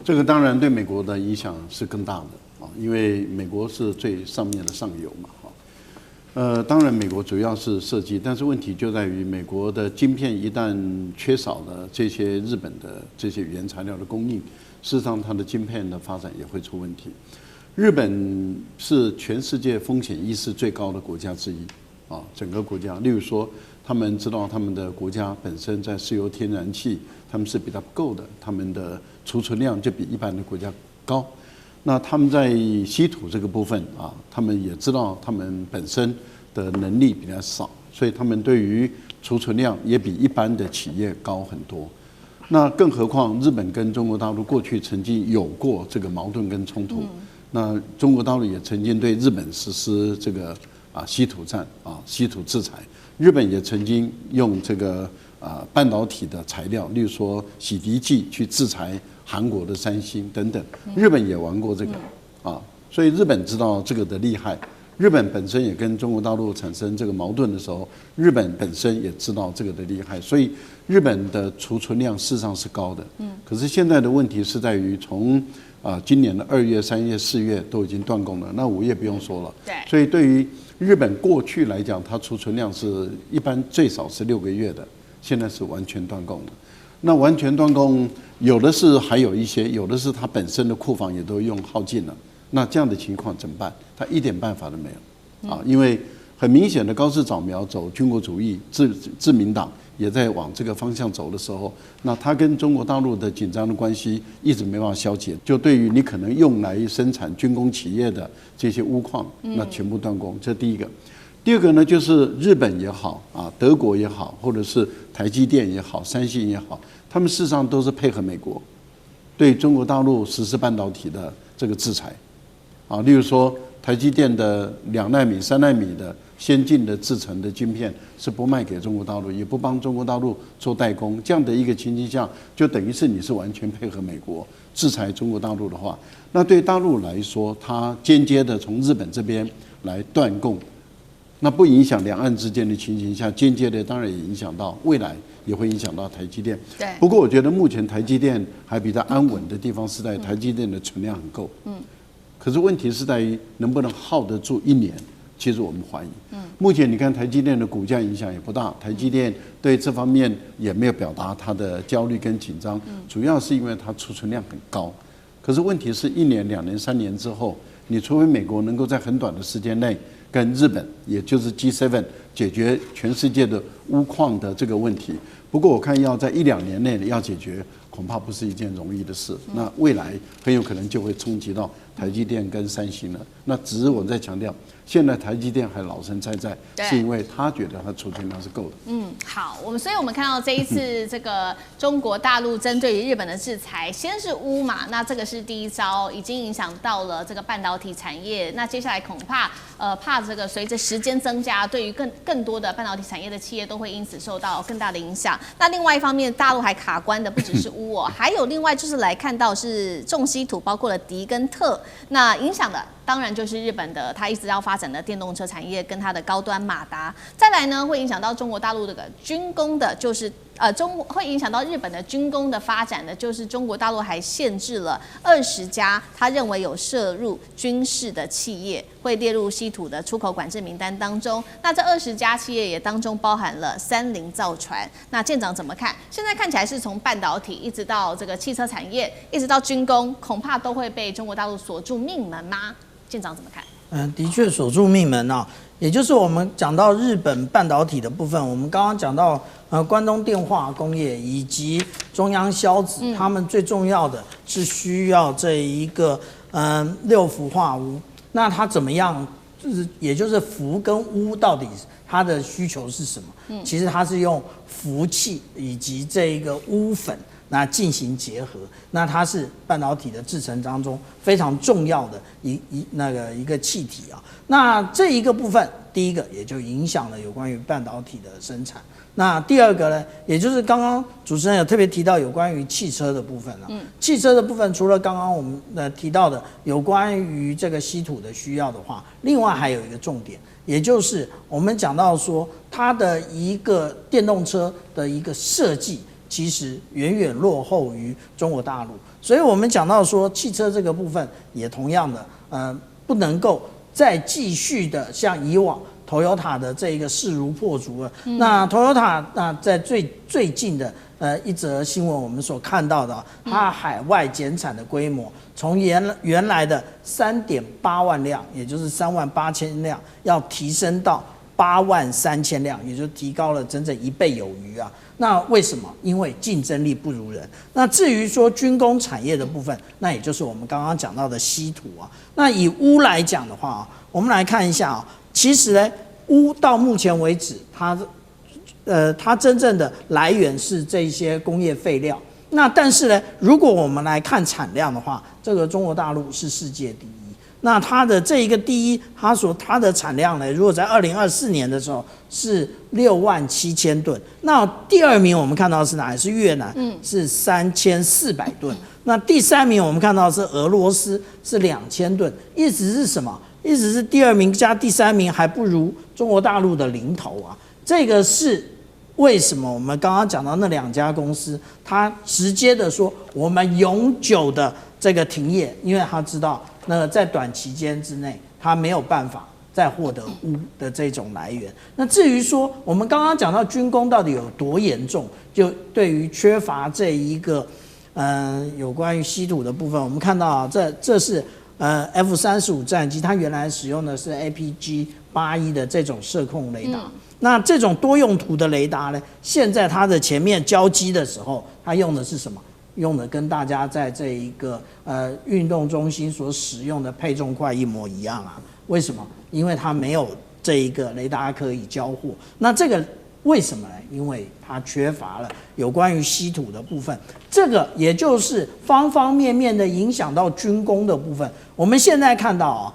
这个当然对美国的影响是更大的啊，因为美国是最上面的上游嘛啊。当然美国主要是设计，但是问题就在于美国的晶片一旦缺少了这些日本的这些原材料的供应，事实上它的晶片的发展也会出问题。日本是全世界风险意识最高的国家之一啊，整个国家，例如说。他们知道他们的国家本身在石油、天然气，他们是比较不够的，他们的储存量就比一般的国家高。那他们在稀土这个部分啊，他们也知道他们本身的能力比较少，所以他们对于储存量也比一般的企业高很多。那更何况日本跟中国大陆过去曾经有过这个矛盾跟冲突，那中国大陆也曾经对日本实施这个稀土战啊，稀土制裁。日本也曾经用这个半导体的材料，例如说洗涤剂去制裁韩国的三星等等，日本也玩过这个啊，所以日本知道这个的厉害。日本本身也跟中国大陆产生这个矛盾的时候，日本本身也知道这个的厉害，所以日本的储存量事实上是高的。可是现在的问题是在于从今年的2月、3月、4月都已经断供了，那5月不用说了。对，所以对于日本过去来讲，它储存量是一般最少是6个月的，现在是完全断供的。那完全断供，有的是还有一些，有的是它本身的库房也都用耗尽了。那这样的情况怎么办？它一点办法都没有啊！因为很明显的高市早苗走军国主义、自民党也在往这个方向走的时候，那它跟中国大陆的紧张的关系一直没办法消解，就对于你可能用来生产军工企业的这些钨矿，那全部断供，这第一个。第二个呢，就是日本也好啊，德国也好，或者是台积电也好，三星也好，他们事实上都是配合美国，对中国大陆实施半导体的这个制裁，啊，例如说台积电的2奈米、3奈米的先进的制成的晶片是不卖给中国大陆，也不帮中国大陆做代工，这样的一个情境下，就等于是你是完全配合美国制裁中国大陆的话，那对大陆来说，它间接的从日本这边来断供。那不影响两岸之间的情形下，间接的当然也影响到未来，也会影响到台积电。对。不过我觉得目前台积电还比较安稳的地方是在台积电的存量很够。可是问题是在于能不能耗得住1年，其实我们怀疑。目前你看台积电的股价影响也不大，台积电对这方面也没有表达它的焦虑跟紧张，主要是因为它储存量很高。可是问题是1年、2年、3年之后，你除非美国能够在很短的时间内跟日本，也就是 G7 解决全世界的钨矿的这个问题。不过我看要在1、2年内要解决，恐怕不是一件容易的事。那未来很有可能就会冲击到台积电跟三星了。那只是我在强调，现在台积电还老神在在，是因为他觉得他储存量是够的。好，所以我们看到这一次这个中国大陆针对于日本的制裁，先是钨嘛，那这个是第一招，已经影响到了这个半导体产业。那接下来恐怕怕这个随着时间增加，对于更多的半导体产业的企业都会因此受到更大的影响。那另外一方面，大陆还卡关的不只是钨哦，还有另外就是来看到是重稀土，包括了镝跟锗，那影响的当然就是日本的它一直要发展的电动车产业跟它的高端马达。再来呢，会影响到中国大陆这个军工的，就是会影响到日本的军工的发展的，就是中国大陆还限制了20家他认为有涉入军事的企业，会列入稀土的出口管制名单当中。那这20家企业也当中包含了30造船。那舰长怎么看？现在看起来是从半导体一直到这个汽车产业，一直到军工，恐怕都会被中国大陆锁住命门吗？舰长怎么看？的确锁住命门啊，也就是我们讲到日本半导体的部分，我们刚刚讲到关东电化工业以及中央硝子，他们最重要的是需要这一个6氟化钨，那它怎么样？也就是氟跟钨到底它的需求是什么？其实它是用氟气以及这一个钨粉。那进行结合，那它是半导体的制程当中非常重要的一个气体啊。那这一个部分，第一个也就影响了有关于半导体的生产。那第二个呢，也就是刚刚主持人有特别提到有关于汽车的部分啊。汽车的部分除了刚刚我们提到的有关于这个稀土的需要的话，另外还有一个重点，也就是我们讲到说它的一个电动车的一个设计。其实远远落后于中国大陆，所以我们讲到说汽车这个部分也同样的，不能够再继续的像以往 Toyota 的这一个势如破竹了。那 Toyota 在最近的一则新闻，我们所看到的，它海外减产的规模从原来的3.8万辆，也就是38000辆，要提升到83000辆，也就提高了整整1倍有余啊。那为什么？因为竞争力不如人。那至于说军工产业的部分，那也就是我们刚刚讲到的稀土啊。那以钨来讲的话，我们来看一下啊，其实呢，钨到目前为止，它真正的来源是这些工业废料。那但是呢，如果我们来看产量的话，这个中国大陆是世界第一。那它的这一个第一，它的产量呢，如果在2024年的时候是67000吨，那第二名我们看到是哪里？是越南，是3400吨。那第三名我们看到是俄罗斯，是2000吨。意思是什么？意思是第二名加第三名还不如中国大陆的零头啊。这个是为什么？我们刚刚讲到那2家公司，它直接的说我们永久的这个停业，因为他知道。那在短期间之内，它没有办法再获得钨的这种来源。那至于说我们刚刚讲到军工到底有多严重，就对于缺乏这一个有关于稀土的部分，我们看到啊，这是 F-35战机，它原来使用的是 APG-81的这种射控雷达。那这种多用途的雷达呢，现在它的前面交机的时候，它用的是什么？用的跟大家在这一个运动中心所使用的配重块一模一样啊。为什么？因为它没有这一个雷达可以交货。那这个为什么呢？因为它缺乏了有关于稀土的部分，这个也就是方方面面的影响到军工的部分。我们现在看到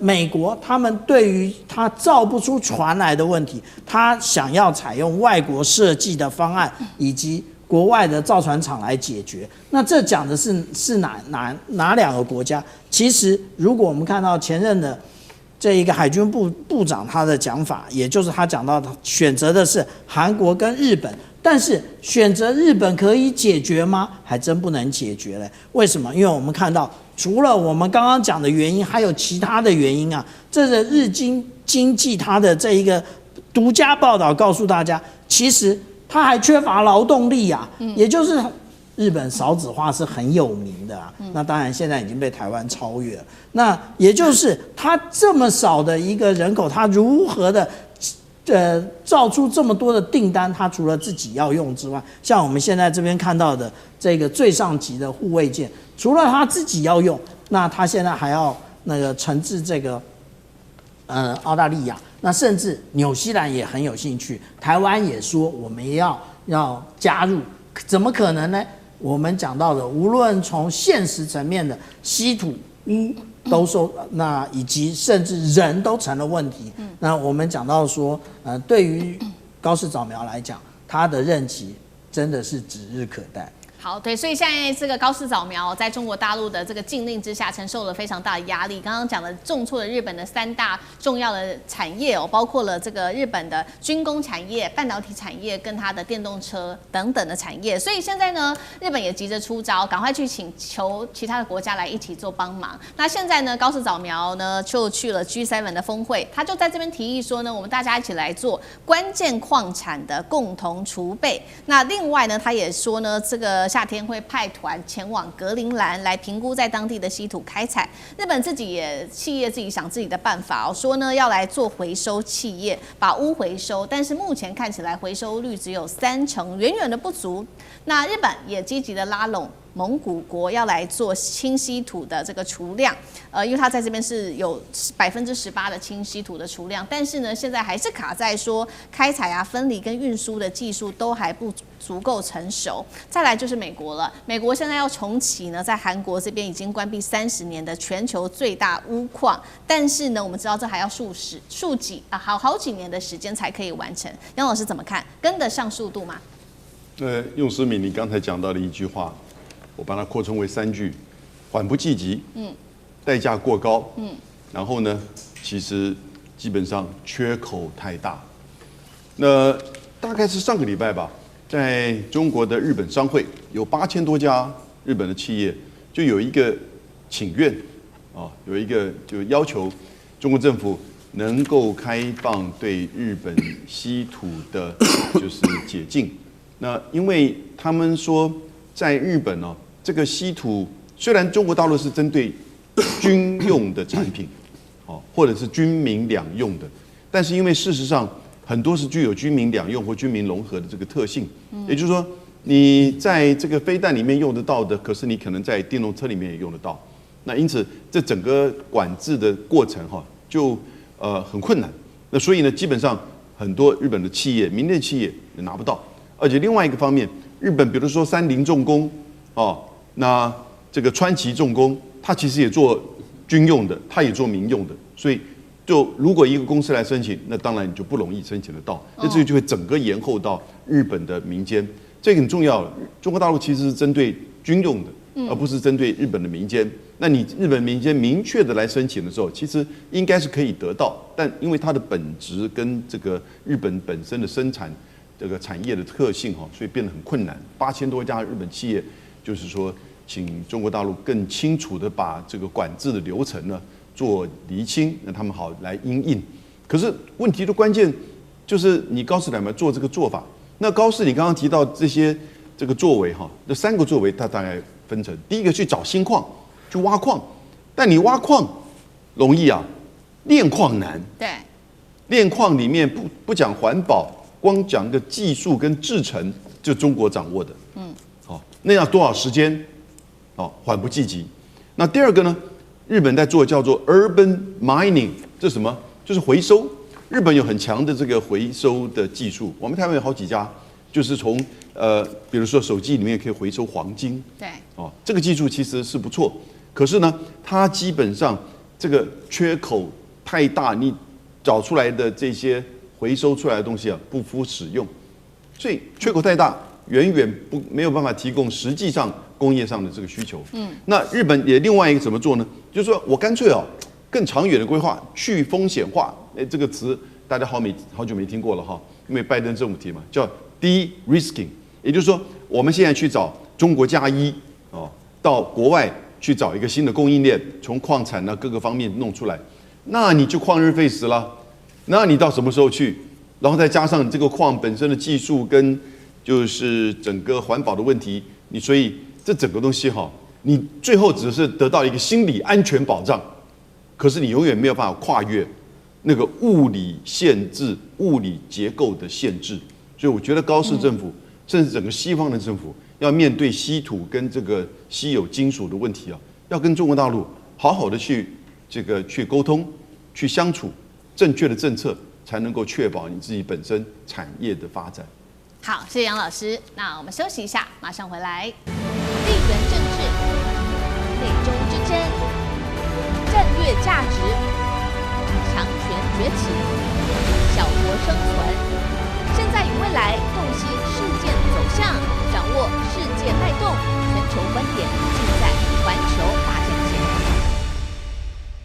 美国他们对于它造不出船来的问题，它想要采用外国设计的方案以及国外的造船厂来解决。那这讲的是哪两个国家？其实如果我们看到前任的这一个海军部长他的讲法，也就是他讲到他选择的是韩国跟日本，但是选择日本可以解决吗？还真不能解决嘞。为什么？因为我们看到除了我们刚刚讲的原因，还有其他的原因啊。这是日经济它的这一个独家报道告诉大家，其实它还缺乏劳动力啊，也就是日本少子化是很有名的啊。那当然现在已经被台湾超越了。那也就是它这么少的一个人口，它如何的造出这么多的订单？它除了自己要用之外，像我们现在这边看到的这个最上级的护卫舰，除了它自己要用，那它现在还要那个承制这个澳大利亚，那甚至纽西兰也很有兴趣，台湾也说我们也要加入，怎么可能呢？我们讲到的，无论从现实层面的稀土污都收，那以及甚至人都成了问题。那我们讲到说，对于高市早苗来讲，他的任期真的是指日可待。好，对，所以现在这个高市早苗在中国大陆的这个禁令之下，承受了非常大的压力。刚刚讲的重挫了日本的3大重要的产业哦，包括了这个日本的军工产业、半导体产业跟它的电动车等等的产业。所以现在呢，日本也急着出招，赶快去请求其他的国家来一起做帮忙。那现在呢，高市早苗呢就去了 G7 的峰会，他就在这边提议说呢，我们大家一起来做关键矿产的共同储备。那另外呢，他也说呢，这个夏天会派团前往格陵兰来评估在当地的稀土开采。日本企业自己想自己的办法哦，说呢要来做回收企业，把污回收，但是目前看起来回收率只有30%，远远的不足。那日本也积极的拉拢蒙古国要来做轻稀土的这个储量，因为它在这边是有18%的轻稀土的储量，但是呢，现在还是卡在说开采啊、分离跟运输的技术都还不足够成熟。再来就是美国了，美国现在要重启呢，在韩国这边已经关闭30年的全球最大钨矿，但是呢，我们知道这还要好几年的时间才可以完成。杨老师怎么看？跟得上速度吗？用思敏你刚才讲到的一句话，我把它扩充为3句：缓不济急，代价过高，然后呢，其实基本上缺口太大。那大概是上个礼拜吧，在中国的日本商会有8000多家日本的企业，就有一个请愿有一个就要求中国政府能够开放对日本稀土的，就是解禁。那因为他们说，在日本这个稀土虽然中国大陆是针对军用的产品，或者是军民两用的，但是因为事实上很多是具有军民两用或军民融合的这个特性，也就是说，你在这个飞弹里面用得到的，可是你可能在电动车里面也用得到。那因此，这整个管制的过程就很困难。那所以呢，基本上很多日本的企业、民间企业也拿不到。而且另外一个方面，日本比如说三菱重工那这个川崎重工，它其实也做军用的，它也做民用的，所以就如果一个公司来申请，那当然你就不容易申请得到，那这就会整个延后到日本的民间，这个很重要了。中国大陆其实是针对军用的，而不是针对日本的民间。那你日本民间明确的来申请的时候，其实应该是可以得到，但因为它的本质跟这个日本本身的生产这个产业的特性所以变得很困难。8000多家日本企业，就是说，请中国大陆更清楚的把这个管制的流程呢做厘清，让他们好来因应。可是问题的关键就是你高市早苗做这个做法。那高市你刚刚提到这个作为这3个作为，它大概分成：第一个去找新矿，去挖矿；但你挖矿容易啊，炼矿难。对，炼矿里面不讲环保，光讲个技术跟制程，就中国掌握的。那要多少时间？缓不济急。那第二个呢？日本在做叫做 urban mining， 这是什么？就是回收。日本有很强的这个回收的技术，我们台湾有好几家，就是从比如说手机里面可以回收黄金。对，这个技术其实是不错，可是呢，它基本上这个缺口太大，你找出来的这些回收出来的东西啊，不敷使用，所以缺口太大，远远没有办法提供实际上工业上的这个需求。那日本也另外一个怎么做呢？就是说我干脆更长远的规划，去风险化。这个词大家好久没听过了哈，因为拜登政府提嘛，叫 de-risking， 也就是说我们现在去找中国加一到国外去找一个新的供应链，从矿产呢各个方面弄出来，那你就旷日费时了。那你到什么时候去？然后再加上这个矿本身的技术跟就是整个环保的问题，所以这整个东西你最后只是得到一个心理安全保障，可是你永远没有办法跨越那个物理限制、物理结构的限制。所以我觉得高市政府，甚至整个西方的政府，要面对稀土跟这个稀有金属的问题要跟中国大陆好好的去沟通、去相处，正确的政策才能够确保你自己本身产业的发展。好，谢谢杨老师。那我们休息一下，马上回来。地缘政治、美中之争、战略价值、强权崛起、小国生存，现在与未来洞悉事件走向，掌握世界脉动，全球观点尽在环球大战线。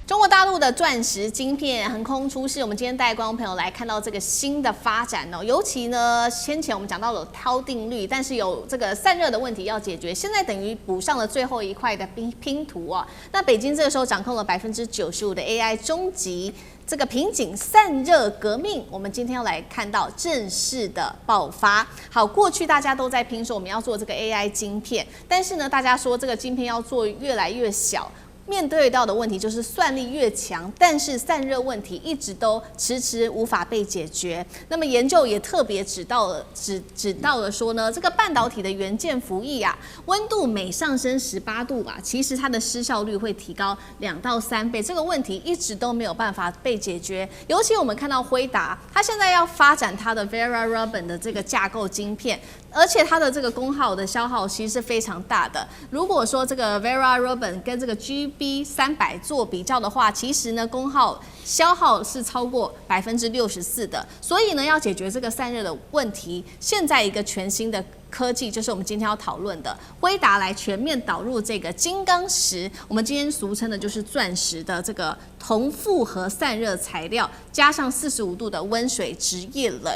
中国大陆的钻石晶片横空出世，我们今天带观众朋友来看到这个新的发展尤其呢，先前我们讲到了涛定律，但是有这个散热的问题要解决，现在等于补上了最后一块的拼图那北京这个时候掌控了95%的 AI， 终极这个瓶颈散热革命，我们今天要来看到正式的爆发。好，过去大家都在拼说我们要做这个 AI 晶片，但是呢，大家说这个晶片要做越来越小。面对到的问题就是算力越强，但是散热问题一直都迟迟无法被解决。那么研究也特别指到了说呢，这个半导体的元件服役温度每上升18度其实它的失效率会提高2到3倍。这个问题一直都没有办法被解决。尤其我们看到辉达，它现在要发展它的 Vera Rubin 的这个架构晶片。而且它的这个功耗的消耗其实是非常大的。如果说这个 Vera Rubin 跟这个 GB300做比较的话，其实呢功耗消耗是超过64%的。所以呢，要解决这个散热的问题，现在一个全新的科技就是我们今天要讨论的，辉达来全面导入这个金刚石，我们今天俗称的就是钻石的这个铜复合散热材料，加上45度的温水直液冷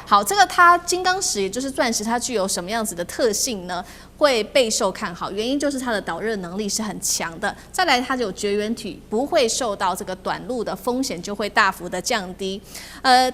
好，这个它金刚石也就是钻石，它具有什么样子的特性呢？会备受看好，原因就是它的导热能力是很强的。再来，它有绝缘体，不会受到这个短路的风险，就会大幅的降低。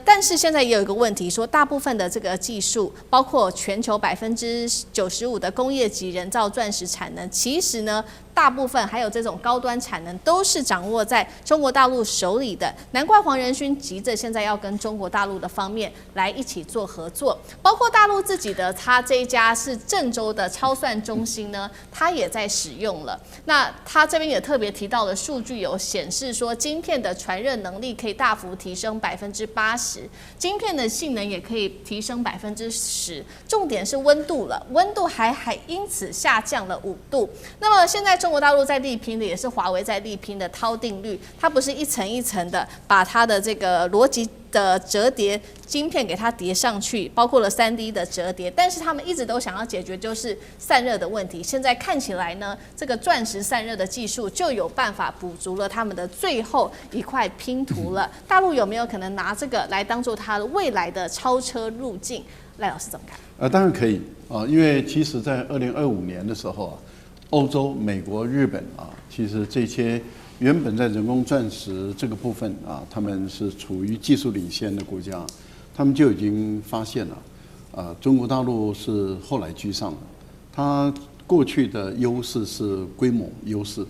但是现在也有一个问题，说大部分的这个技术，包括全球95%的工业级人造钻石产能，其实呢，大部分还有这种高端产能，都是掌握在中国大陆手里的。难怪黄仁勋急着现在要跟中国大陆的方面来一起做合作，包括大陆自己的，他这一家是郑州的超算中心呢，他也在使用了。那他这边也特别提到了数据有显示说，晶片的传热能力可以大幅提升80%，晶片的性能也可以提升10%。重点是温度了，温度还因此下降了5度。那么现在中国大陆在力拼的也是华为在力拼的涛定律，它不是一层一层的把它的这个逻辑的折叠晶片给它叠上去，包括了3D 的折叠，但是他们一直都想要解决就是散热的问题。现在看起来呢，这个钻石散热的技术就有办法补足了他们的最后一块拼图了。大陆有没有可能拿这个来当做它未来的超车路径？赖老师怎么看？当然可以因为其实在2025年的时候欧洲、美国、日本其实这些原本在人工钻石这个部分他们是处于技术领先的国家，他们就已经发现了中国大陆是后来居上的。它过去的优势是规模优势，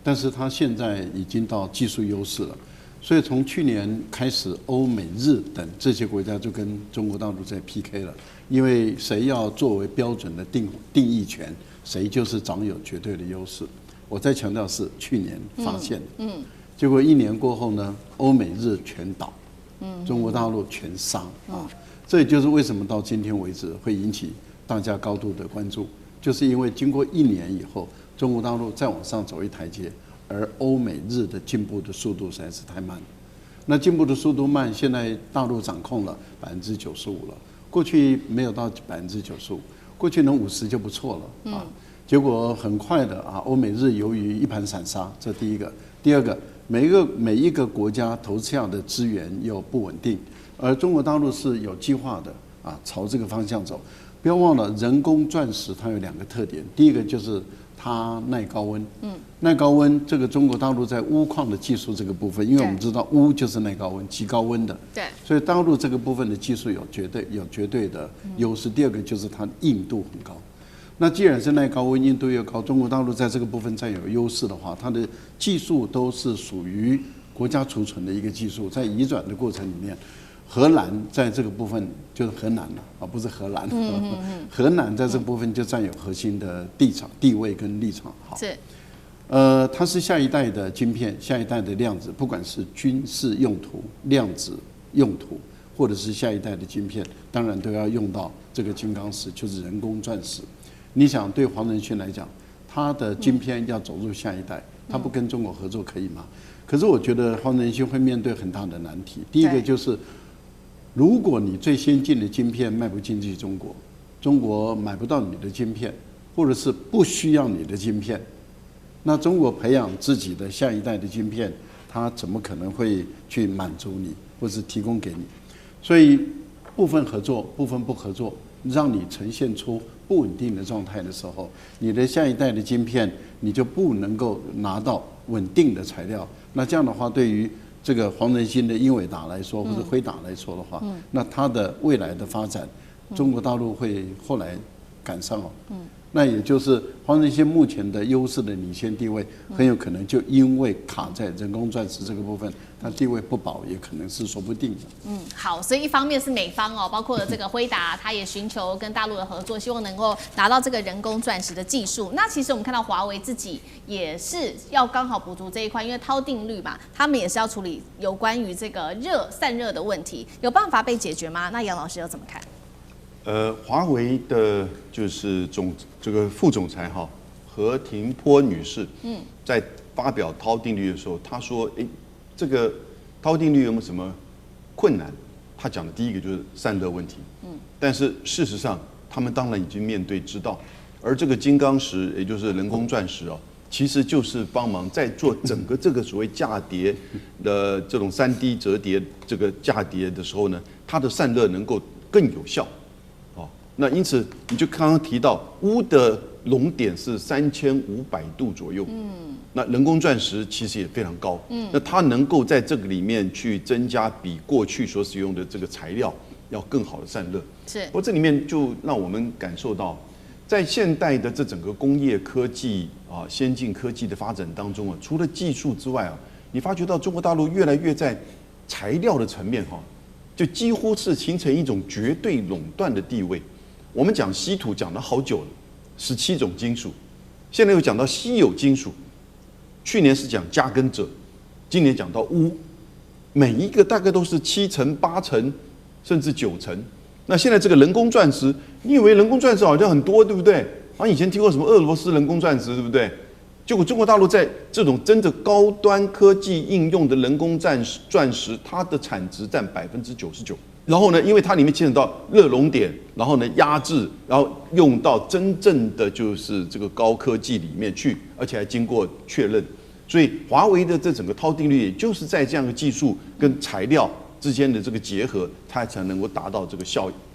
但是它现在已经到技术优势了。所以从去年开始，欧美日等这些国家就跟中国大陆在 PK 了，因为谁要作为标准的定义权，谁就是掌有绝对的优势。我再强调是去年发现的，结果1年过后呢，欧美日全倒，中国大陆全杀啊。这也就是为什么到今天为止会引起大家高度的关注，就是因为经过1年以后，中国大陆再往上走一台阶，而欧美日的进步的速度实在是太慢了。那进步的速度慢，现在大陆掌控了95%了，过去没有到95%，过去能50%就不错了啊。结果很快的啊，欧美日由于一盘散沙，这第一个。第二个，每一个国家投下的资源又不稳定，而中国大陆是有计划的啊，朝这个方向走。不要忘了，人工钻石它有2个特点，第一个就是它耐高温，耐高温这个中国大陆在钨矿的技术这个部分，因为我们知道钨就是耐高温、极高温的，对，所以大陆这个部分的技术有绝对的优势。第二个就是它硬度很高。那既然是耐高温、硬度又高，中国大陆在这个部分占有优势的话，它的技术都是属于国家储存的一个技术，在移转的过程里面，荷兰在这个部分就是河南了啊，不是荷兰，河南在这个部分就占有核心的地位跟立场。好，是，它是下一代的晶片，下一代的量子，不管是军事用途、量子用途，或者是下一代的晶片，当然都要用到这个金刚石，就是人工钻石。你想对黄仁勋来讲，他的晶片要走入下一代，他不跟中国合作可以吗？可是我觉得黄仁勋会面对很大的难题。第一个就是，如果你最先进的晶片卖不进去中国，中国买不到你的晶片，或者是不需要你的晶片，那中国培养自己的下一代的晶片，它怎么可能会去满足你，或是提供给你？所以部分合作，部分不合作，让你呈现出不稳定的状态的时候，你的下一代的晶片你就不能够拿到稳定的材料。那这样的话，对于这个黄仁勋的英伟达来说，或者辉达来说的话，那它的未来的发展，中国大陆会后来赶上哦。那也就是黄仁勋目前的优势的领先地位，很有可能就因为卡在人工钻石这个部分，它地位不保，也可能是说不定的。好，所以一方面是美方哦，包括了这个辉达，它也寻求跟大陆的合作，希望能够拿到这个人工钻石的技术。那其实我们看到华为自己也是要刚好补足这一块，因为涛定律嘛，他们也是要处理有关于这个散热的问题，有办法被解决吗？那杨老师又怎么看？华为的就是这个副总裁哈何庭波女士，在发表涛定律的时候，她说，这个涛定律有没有什么困难？她讲的第一个就是散热问题，但是事实上，他们当然已经面对知道，而这个金刚石，也就是人工钻石哦，其实就是帮忙在做整个这个所谓价叠的这种3D 折叠这个价叠的时候呢，它的散热能够更有效。那因此，你就刚刚提到钨的熔点是3500度左右，那人工钻石其实也非常高，那它能够在这个里面去增加比过去所使用的这个材料要更好的散热。是，不过这里面就让我们感受到，在现代的这整个工业科技啊、先进科技的发展当中啊，除了技术之外啊，你发觉到中国大陆越来越在材料的层面哈，就几乎是形成一种绝对垄断的地位。我们讲稀土讲了好久了，17种金属，现在又讲到稀有金属，去年是讲加根锗，今年讲到钨，每一个大概都是7成、8成，甚至9成。那现在这个人工钻石，你以为人工钻石好像很多，对不对？以前听过什么俄罗斯人工钻石，对不对？结果中国大陆在这种真的高端科技应用的人工钻石，它的产值占99%。然后呢，因为它里面牵扯到热熔点，然后呢压制，然后用到真正的就是这个高科技里面去，而且还经过确认。所以华为的这整个涛定律，也就是在这样的技术跟材料之间的这个结合，它才能够达到这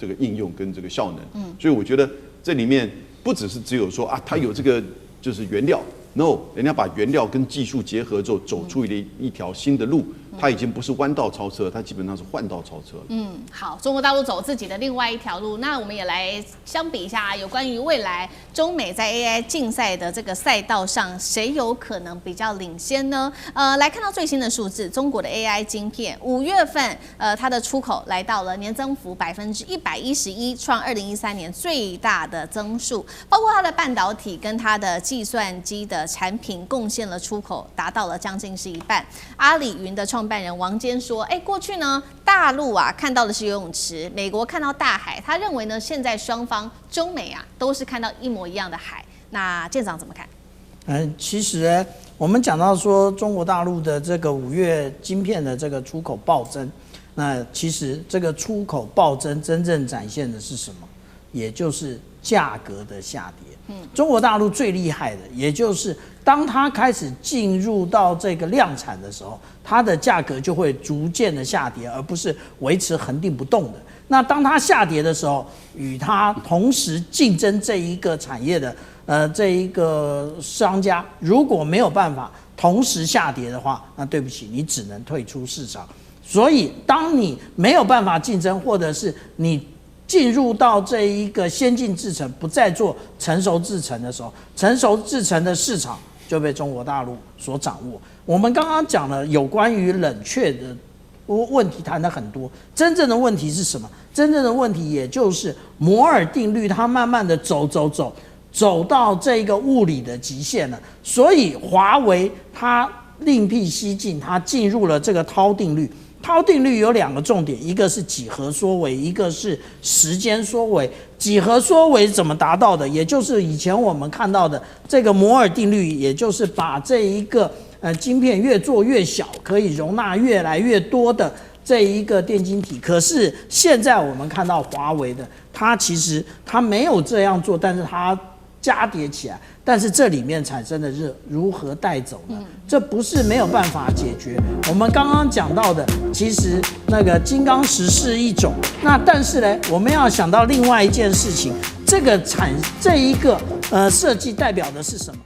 个应用跟这个效能。所以我觉得这里面不只有说它有这个就是原料 ，no， 人家把原料跟技术结合之后，走出一条新的路。它已经不是弯道超车，它基本上是换道超车了。好，中国大陆走自己的另外一条路，那我们也来相比一下，有关于未来中美在 AI 竞赛的这个赛道上，谁有可能比较领先呢？来看到最新的数字，中国的 AI 晶片5月份，它的出口来到了年增幅111%，创2013年最大的增速，包括它的半导体跟它的计算机的产品贡献了出口达到了将近是一半。阿里云的创办人王坚说：“过去呢，大陆啊看到的是游泳池，美国看到大海。他认为呢，现在双方中美啊都是看到一模一样的海。那舰长怎么看？”其实我们讲到说中国大陆的这个5月晶片的这个出口暴增，那其实这个出口暴增真正展现的是什么？也就是价格的下跌。中国大陆最厉害的，也就是当它开始进入到这个量产的时候，它的价格就会逐渐的下跌，而不是维持恒定不动的。那当它下跌的时候，与它同时竞争这一个产业的这一个商家，如果没有办法同时下跌的话，那对不起，你只能退出市场。所以，当你没有办法竞争，或者是你进入到这一个先进制程，不再做成熟制程的时候，成熟制程的市场就被中国大陆所掌握。我们刚刚讲了有关于冷却的问题谈了很多，真正的问题是什么？真正的问题也就是摩尔定律，它慢慢的走到这个物理的极限了。所以华为它另辟蹊径，它进入了这个涛定律。涛定律有2个重点，一个是几何缩微，一个是时间缩微。几何缩微怎么达到的？也就是以前我们看到的这个摩尔定律，也就是把这一个晶片越做越小，可以容纳越来越多的这一个电晶体。可是现在我们看到华为的，它其实它没有这样做，但是它加叠起来，但是这里面产生的是如何带走呢？这不是没有办法解决。我们刚刚讲到的，其实那个金刚石是一种，那但是呢，我们要想到另外一件事情，这一个设计代表的是什么？